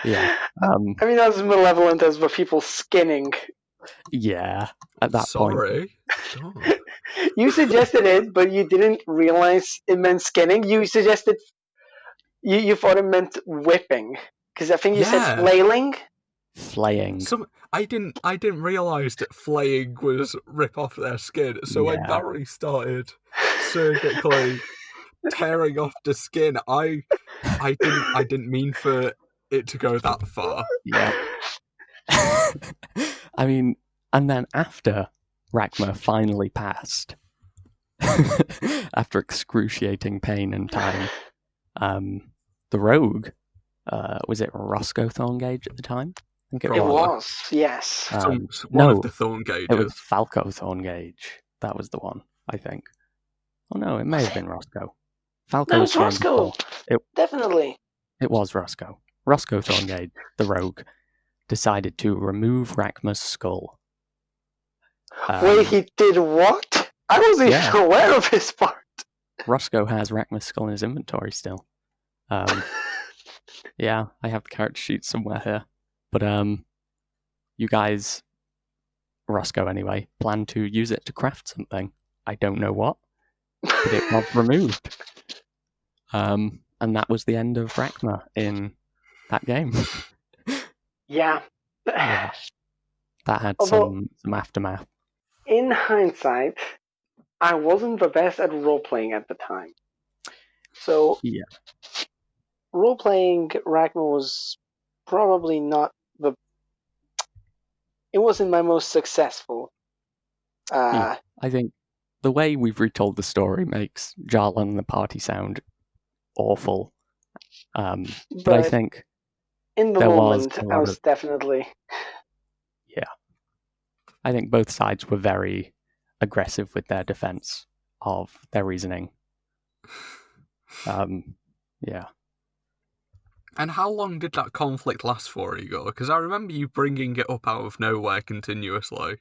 Yeah. I mean, as malevolent as the people skinning. Yeah. At that point. Sorry. You suggested it, but you didn't realize it meant skinning. You suggested... You thought it meant whipping. Because I think you said flailing? Flaying. I didn't realise that flaying was rip off their skin. So when Barry started surgically tearing off the skin, I didn't mean for it to go that far. Yeah. I mean, and then after Rakma finally passed, after excruciating pain and time, the rogue, was it Roscoe Thorngage at the time? I think It was, yes. One of the Thorngages. It was Falco Thorngage. That was the one, I think. Oh no, it may have been Roscoe. Falco was Roscoe. Definitely. It was Roscoe. Roscoe Thorngage, the rogue, decided to remove Rakma's skull. Wait, he did what? I wasn't even aware of this part. Roscoe has Rakma's skull in his inventory still. Yeah, I have the character sheet somewhere here. But you guys, Roscoe anyway, plan to use it to craft something. I don't know what, but it was removed. And that was the end of Rakma in that game. Yeah. That had some aftermath. in hindsight, I wasn't the best at role playing at the time. So Yeah. role playing Rakma was probably not the. It wasn't my most successful. Yeah. I think the way we've retold the story makes Jarlan and the party sound awful. But I But think in the there was moment, a I lot was of definitely. I think both sides were very aggressive with their defense of their reasoning. Yeah. And how long did that conflict last for, Igor? Because I remember you bringing it up out of nowhere continuously.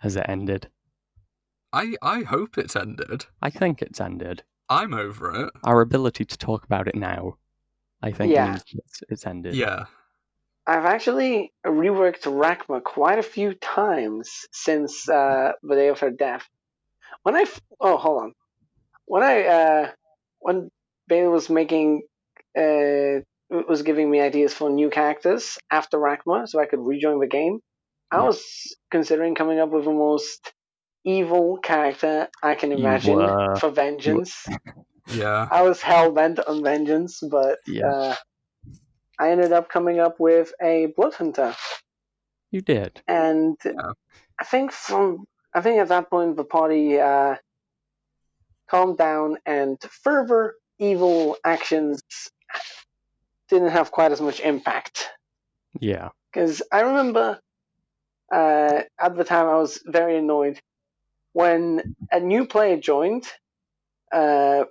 Has it ended? I hope it's ended. I think it's ended. I'm over it. Our ability to talk about it now, I think, Yeah. means it's ended. Yeah. I've actually reworked Rakma quite a few times since the day of her death. Hold on. When Bailey was was giving me ideas for new characters after Rakma, so I could rejoin the game, I Yeah. was considering coming up with the most evil character I can You imagine were. for vengeance. Yeah. I was hell bent on vengeance, but Yeah. I ended up coming up with a blood hunter. You did. And Yeah. I think at that point the party calmed down and further evil actions didn't have quite as much impact. Yeah. Because I remember at the time I was very annoyed when a new player joined. I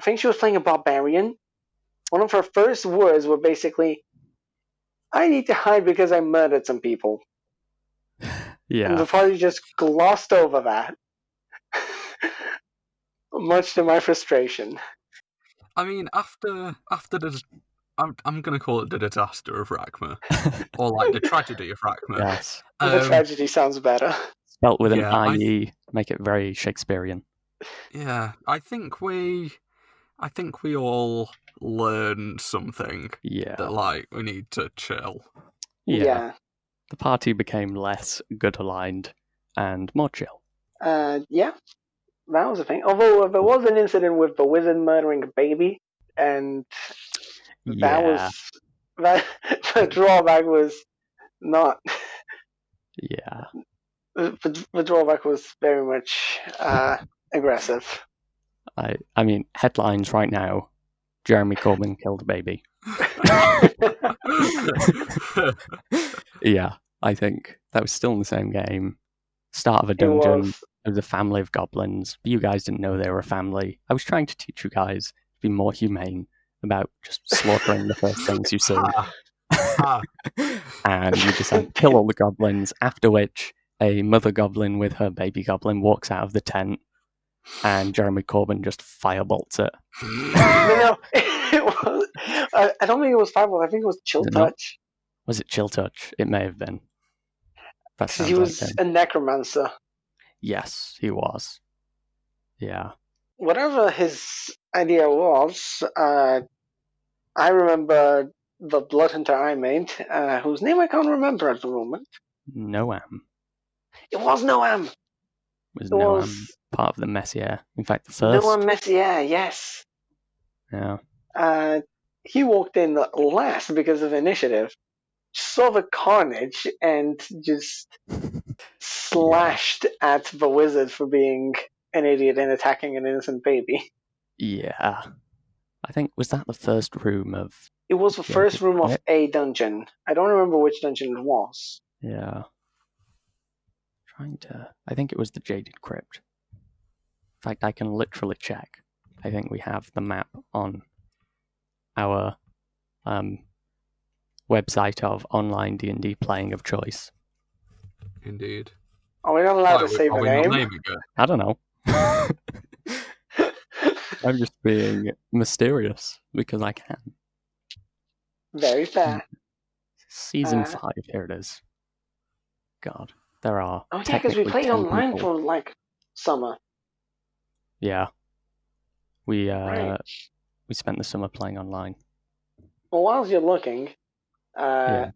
think she was playing a barbarian. One of her first words were basically, "I need to hide because I murdered some people." And the Yeah. party just glossed over that, much to my frustration. I mean, after the, I'm gonna call it the disaster of Rakma, or like the tragedy of Rakma. Yes. The tragedy sounds better. Spelt with yeah, an IE, make it very Shakespearean. Yeah, I think we all learned something Yeah. that like we need to chill. Yeah. The party became less good aligned and more chill. Yeah, that was a thing. Although there was an incident with the wizard murdering a baby, and that Yeah. was that the drawback was not. Yeah. The drawback was very much aggressive. I mean, headlines right now: Jeremy Corbyn killed a baby. Yeah, I think that was still in the same game. Start of a It dungeon. was. There was a family of goblins. You guys didn't know they were a family. I was trying to teach you guys to be more humane about just slaughtering the first things you see. And you decide to kill all the goblins, after which a mother goblin with her baby goblin walks out of the tent and Jeremy Corbyn just firebolts it. No, it was. I don't think it was Fireball. I think it was Chill Touch. Was it Chill Touch? It may have been. That Because sounds he like was him. a necromancer. Yes, he was. Yeah. Whatever his idea was, I remember the blood hunter I made, whose name I can't remember at the moment. Noam. It was Noam. Was It was Noam part of the Messier? In fact, the first. Noam Messier, yes. Yeah. He walked in last because of initiative. Saw the carnage and just slashed at the wizard for being an idiot and attacking an innocent baby. Yeah. I think, was that the first room of. It was the first room of a dungeon. I don't remember which dungeon it was. Yeah. I think it was the Jaded Crypt. In fact, I can literally check. I think we have the map on our website of online D&D playing of choice. Indeed. Are we not allowed to say the we not name? naming it? I don't know. I'm just being mysterious because I can. Very fair. Season 5, here it is. God, there are. Oh yeah, because we played online for like summer. Yeah. We Right. we spent the summer playing online. Well, whilst you're looking, Yeah.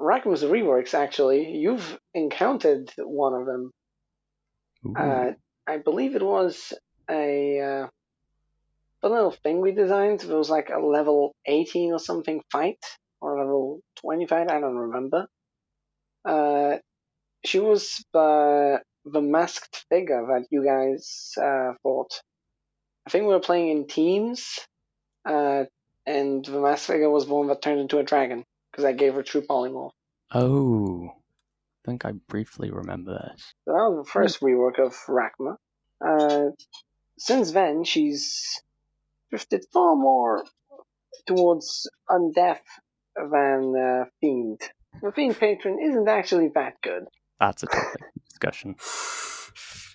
Rakma's reworks, actually, you've encountered one of them. I believe it was a little thing we designed. It was like a level 18 or something fight, or level 20 fight, I don't remember. She was the masked figure that you guys fought. I think we were playing in teams, and the masked figure was the one that turned into a dragon, because I gave her true polymorph. Oh, I think I briefly remember this. So that was the first rework of Rakma. Since then, she's drifted far more towards undeath than fiend. The fiend patron isn't actually that good. That's a topic of discussion.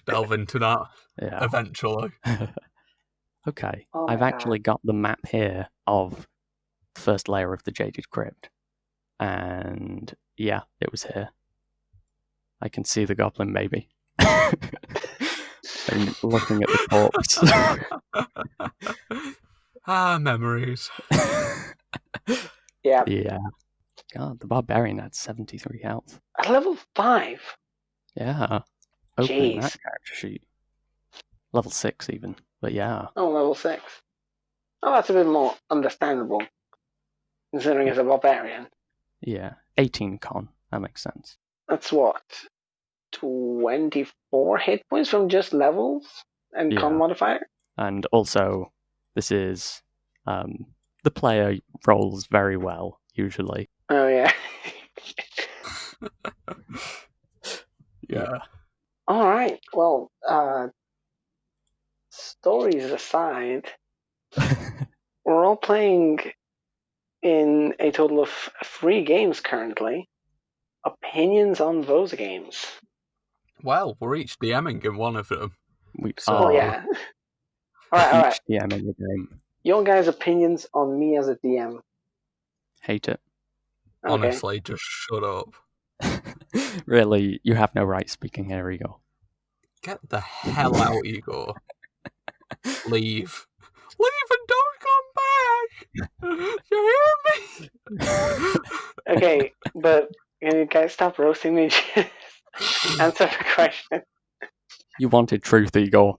Delve into that Yeah. eventually. Okay, Oh I've my actually got the map here of the first layer of the Jaded Crypt. And yeah, it was here. I can see the goblin baby. I'm looking at the corpse. Memories. Yeah. Yeah. God, the barbarian had 73 health. At level 5. Yeah. Opening that Jeez. character sheet. Level 6 even. But yeah. Oh, level 6. Oh, that's a bit more understandable, considering it's a barbarian. Yeah. 18 con. That makes sense. That's what? 24 hit points from just levels and con Yeah. modifier? And also, this is the player rolls very well, usually. Oh, yeah. Yeah. Alright, well, stories aside, we're all playing in a total of 3 games currently. Opinions on those games? Well, we're each DMing in one of them. We So- Oh, are yeah. Alright. each DM in the game. Your guys' opinions on me as a DM. Hate it. Okay. Honestly, just shut up. Really, you have no right speaking here, Igor. Get the hell out, Igor. Leave. Leave and don't come back! You hear me? Okay, but can you guys stop roasting me? Just answer the question. You wanted truth, Igor.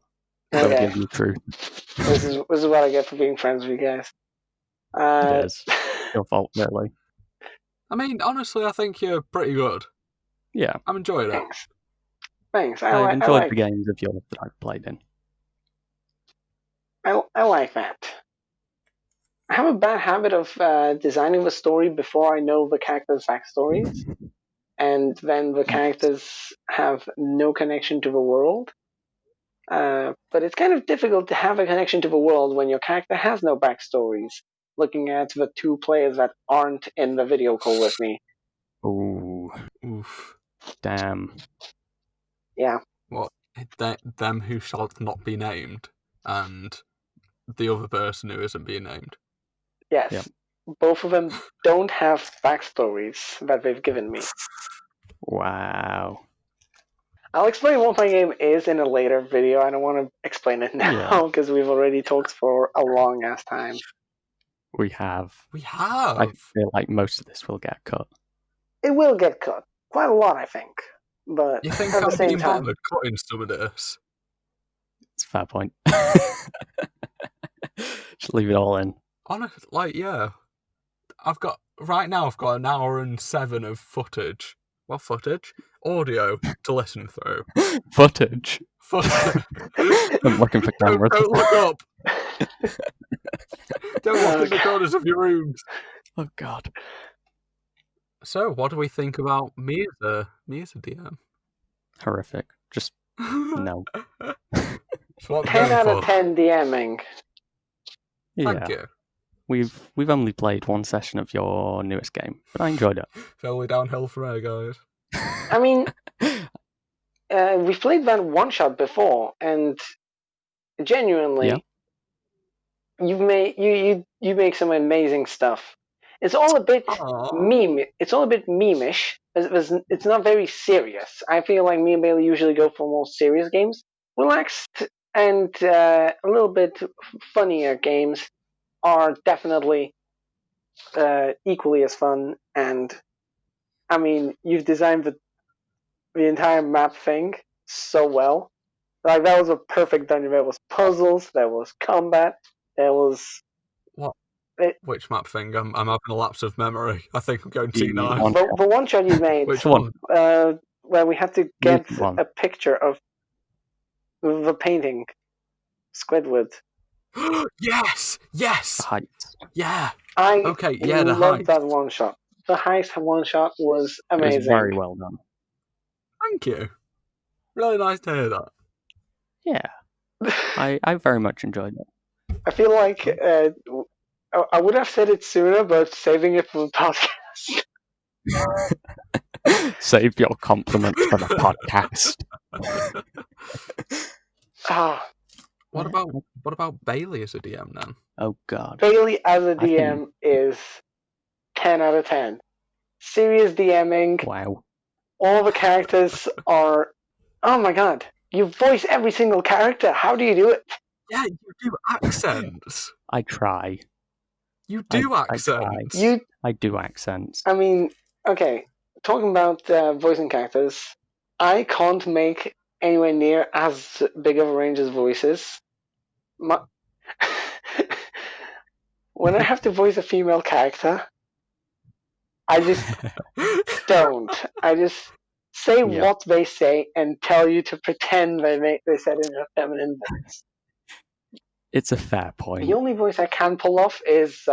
They'll Okay. give you truth. This is what I get for being friends with you guys. It is. Your fault, really. I mean, honestly, I think you're pretty good. Yeah. I'm enjoying it. Thanks. Thanks. I've enjoyed like the games of yours that I've played in. I like that. I have a bad habit of designing the story before I know the characters' backstories, and then the characters have no connection to the world. But it's kind of difficult to have a connection to the world when your character has no backstories. Looking at the 2 players that aren't in the video call with me. Ooh. Oof. Damn. Yeah. What? Them who shall not be named, and the other person who isn't being named. Yes. Yep. Both of them don't have backstories that they've given me. Wow. I'll explain what my game is in a later video. I don't want to explain it now because we've already talked for a long ass time. We have. We have. I feel like most of this will get cut. It will get cut. Quite a lot, I think. But You think at the I'd same be time, bothered cutting some of this? It's a fair point. Just leave it all in. Honestly, like, yeah. I've got an hour and 7 of footage. Well, footage? Audio to listen through. Footage. Footage. I'm looking for cameras. Don't look up. Don't look in the corners of your rooms. Oh, God. So, what do we think about me as a DM? Horrific. Just no. It's what I'm 10 going out of for. 10 DMing. Thank Yeah. you. We've only played one session of your newest game, but I enjoyed it. It's only downhill from there, guys. I mean, we've played that one shot before, and genuinely, you make some amazing stuff. It's all a bit meme. It's all a bit memeish. It's not very serious. I feel like me and Bailey usually go for more serious games. Relaxed and a little bit funnier games are definitely equally as fun and I mean, you've designed the entire map thing so well. Like, that was a perfect dungeon. There was puzzles, there was combat, there was... What? It, Which map thing? I'm having a lapse of memory. I think I'm going The T9. one- the one shot you made, Which one? where we had to get Recent one. a picture of the painting, Squidward. Yes! Yes! The heights. Yeah! I Okay, yeah, the loved heist. that one shot. The heist one shot was It was amazing. very well done. Thank you. Really nice to hear that. Yeah, I very much enjoyed it. I feel like I would have said it sooner, but saving it for the podcast. Save your compliments for the podcast. Ah, What about Bailey as a DM then? Oh God. Bailey as a I think- DM is 10 out of 10. Serious DMing. Wow. All the characters are... Oh my god. You voice every single character. How do you do it? Yeah, you do accents. I try. You do I accents. I do accents. I mean, okay, talking about voicing characters, I can't make anywhere near as big of a range as voices. When I have to voice a female character, I just don't. I just say Yeah. what they say and tell you to pretend they said it in a feminine voice. It's a fair point. The only voice I can pull off is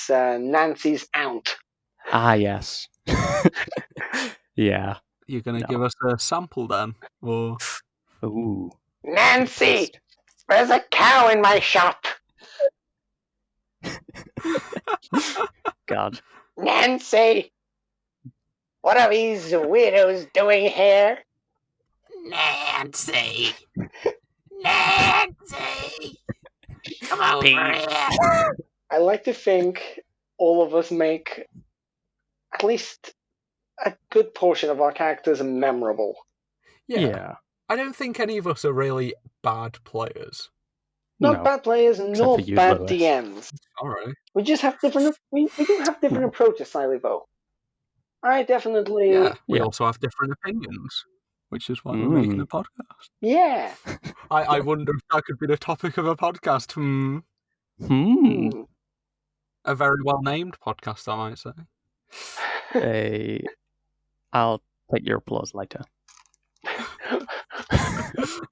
Nancy's aunt. Ah, yes. Yeah. You're going to No. give us a sample then? Or... Ooh. Nancy, there's a cow in my shop. God. Nancy, what are these weirdos doing here? Nancy! Nancy! Come over here! I like to think all of us make at least a good portion of our characters memorable. Yeah. I don't think any of us are really bad players. Not No. bad players, for not you, bad Lewis. DMs. Alright. We just have different. We do have different approaches, slightly though. I definitely. Yeah. We Yeah. also have different opinions, which is why we're making a podcast. Yeah. I wonder if that could be the topic of a podcast. A very well-named podcast, I might say. I'll take your applause later.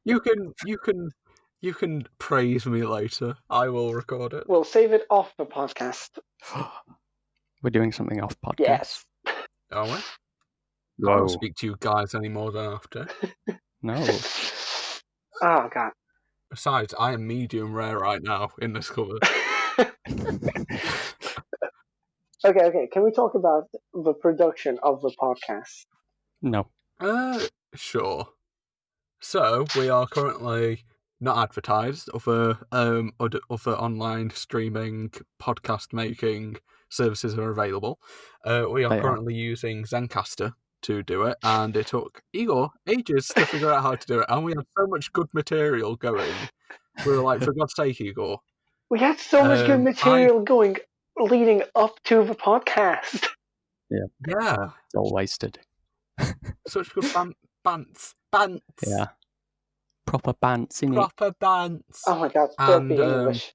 You can praise me later. I will record it. We'll save it off the podcast. We're doing something off podcast. Yes. Are we? I Whoa. don't speak to you guys any more than after. No. Oh god. Besides, I am medium rare right now in this cupboard. Okay. Can we talk about the production of the podcast? No. Sure. So we are currently not advertised. Other online streaming, podcast making services are available. We are currently using Zencaster to do it, and it took Igor ages to figure out how to do it. And we had so much good material going. We were like, for God's sake, Igor. We had so much good material going leading up to the podcast. Yeah. It's all wasted. Such good bants. Yeah. Proper bants, innit? Proper bants. Oh my god, filthy English.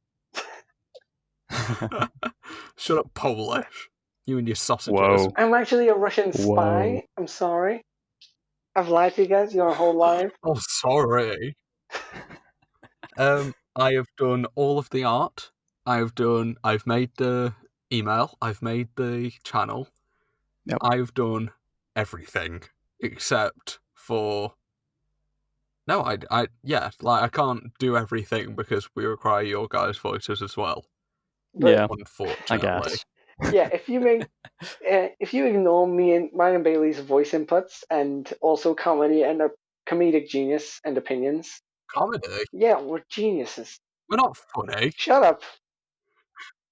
Shut up, Polish. You and your sausages. Whoa. I'm actually a Russian spy. Whoa. I'm sorry. I've lied to you guys your whole life. Oh, sorry. I have done all of the art. I've made the email. I've made the channel. Yep. I've done everything except for... No, I can't do everything because we require your guys' voices as well. But, Yeah, Unfortunately. I guess. Yeah, if you ignore mine and Bailey's voice inputs and also comedy and a comedic genius and opinions, Comedy? yeah, we're geniuses. We're not funny. Shut up.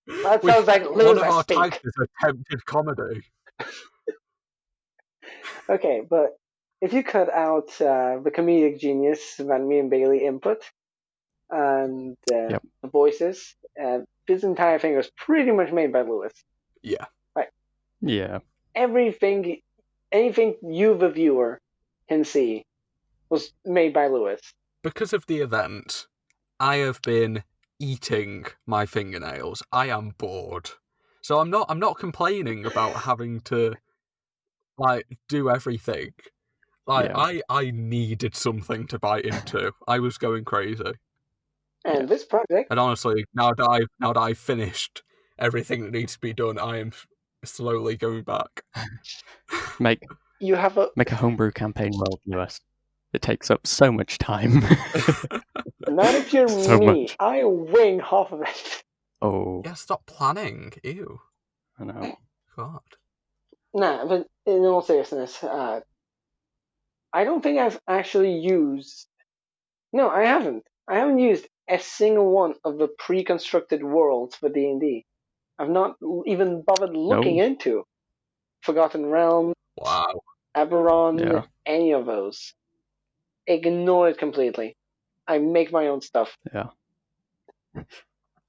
That sounds like One of loser our speak. types is attempted comedy. Okay, but if you cut out the comedic genius that me and Bailey input and the voices, this entire thing was pretty much made by Lewis. Yeah. Right. Yeah. anything you, the viewer, can see was made by Lewis. Because of the event, I have been eating my fingernails. I am bored. So I'm not complaining about having to do everything. I needed something to bite into. I was going crazy. And this project, and honestly, now that I've finished everything that needs to be done, I am slowly going back. Make a homebrew campaign world, Lewis. It takes up so much time. Not if you're so me. Much. I wing half of it. Oh. Yeah, stop planning. Ew. I know. God. Nah, but in all seriousness, I don't think I've actually used. No, I haven't. I haven't used a single one of the pre-constructed worlds for D&D. I've not even bothered looking into Forgotten Realms, Wow. Eberron, any of those. Ignore it completely. I make my own stuff. Yeah.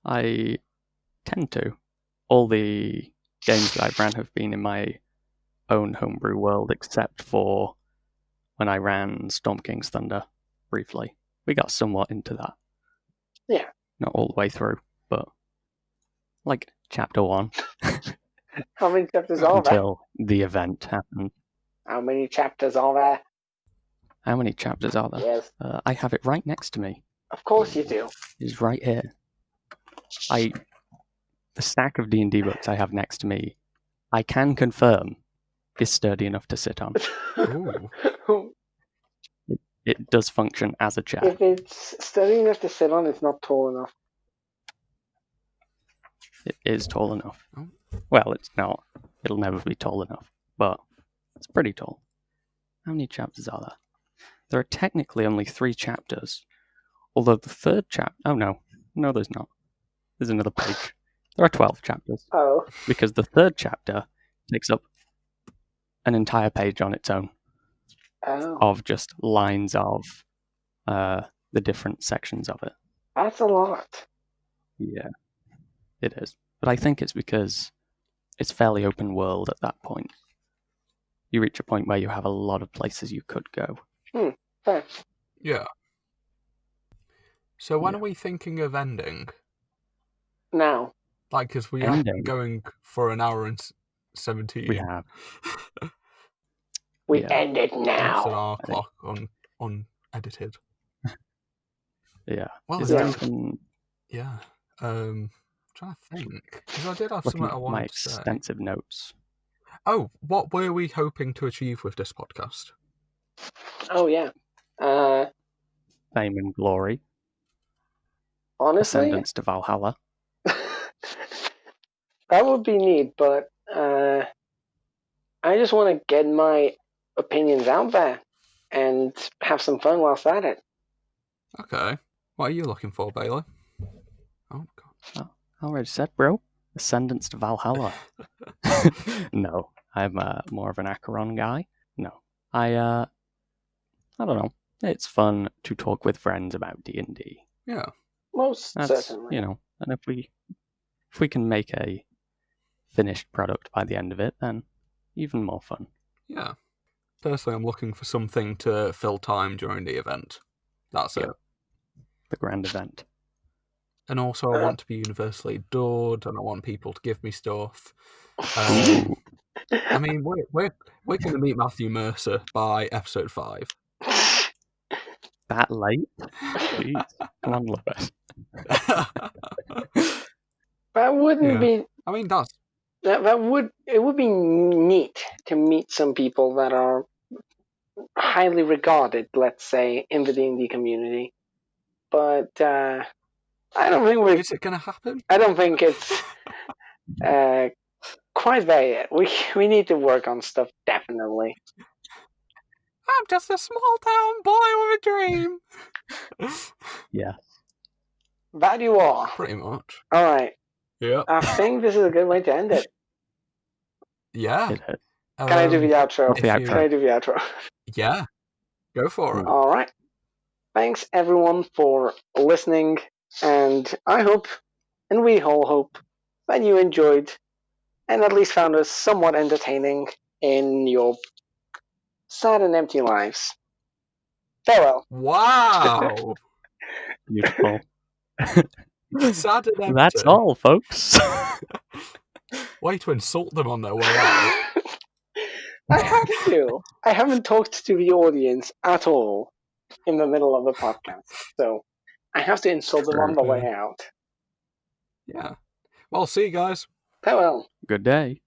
I tend to. All the games that I've ran have been in my own homebrew world, except for when I ran Storm King's Thunder briefly. We got somewhat into that. Yeah. Not all the way through, but like chapter 1. How many chapters are there? Until the event happened. How many chapters are there? How many chapters are there? Yes. I have it right next to me. Of course you do. It's right here. The stack of D&D books I have next to me, I can confirm, is sturdy enough to sit on. It does function as a chair. If it's sturdy enough to sit on, it's not tall enough. It is tall enough. Well, it's not. It'll never be tall enough, but it's pretty tall. How many chapters are there? There are technically only 3 chapters, although the third chapter... Oh, no. No, there's not. There's another page. There are 12 chapters. Oh. Because the third chapter takes up an entire page on its own. Oh. Of just lines of the different sections of it. That's a lot. Yeah, it is. But I think it's because it's fairly open world at that point. You reach a point where you have a lot of places you could go. Fair. Yeah. So when are we thinking of ending? Now. Because we are going for an hour and 17. We have. We end it now. That's an hour clock unedited. Yeah. Well, is there anything... Yeah. Trying to think. Because I did have something I wanted to say. My extensive notes. Oh, what were we hoping to achieve with this podcast? Oh, yeah. Fame and glory. Honestly? Ascendance to Valhalla. That would be neat, but I just want to get my opinions out there and have some fun whilst at it. Okay. What are you looking for, Bailey? Oh, God. Oh, I already said, bro. Ascendance to Valhalla. No, I'm more of an Acheron guy. No. I don't know. It's fun to talk with friends about D&D. Yeah. Most certainly. And if we can make a finished product by the end of it, then even more fun. Yeah. Personally, I'm looking for something to fill time during the event. That's it. The grand event. And also, I want to be universally adored, and I want people to give me stuff. I mean, we're going to meet Matthew Mercer by episode 5. That late? Jeez. Come on, Lewis. That wouldn't be... I mean, it would be neat to meet some people that are highly regarded, let's say, in the D&D community. But I don't think Is it going to happen? I don't think it's quite there yet. We need to work on stuff, definitely. I'm just a small town boy with a dream. Yeah. That you are. Pretty much. All right. Yeah. I think this is a good way to end it. Yeah. Can I do the outro? Can I do the outro? Yeah. Go for it. All right. Thanks, everyone, for listening. And I hope, and we all hope, that you enjoyed and at least found us somewhat entertaining in your sad and empty lives. Farewell. Wow! Beautiful. Sad and empty. That's all, folks. Way to insult them on their way out. I have to. I haven't talked to the audience at all in the middle of the podcast, so I have to insult them on the way out. Yeah. Well, see you guys. Farewell. Good day.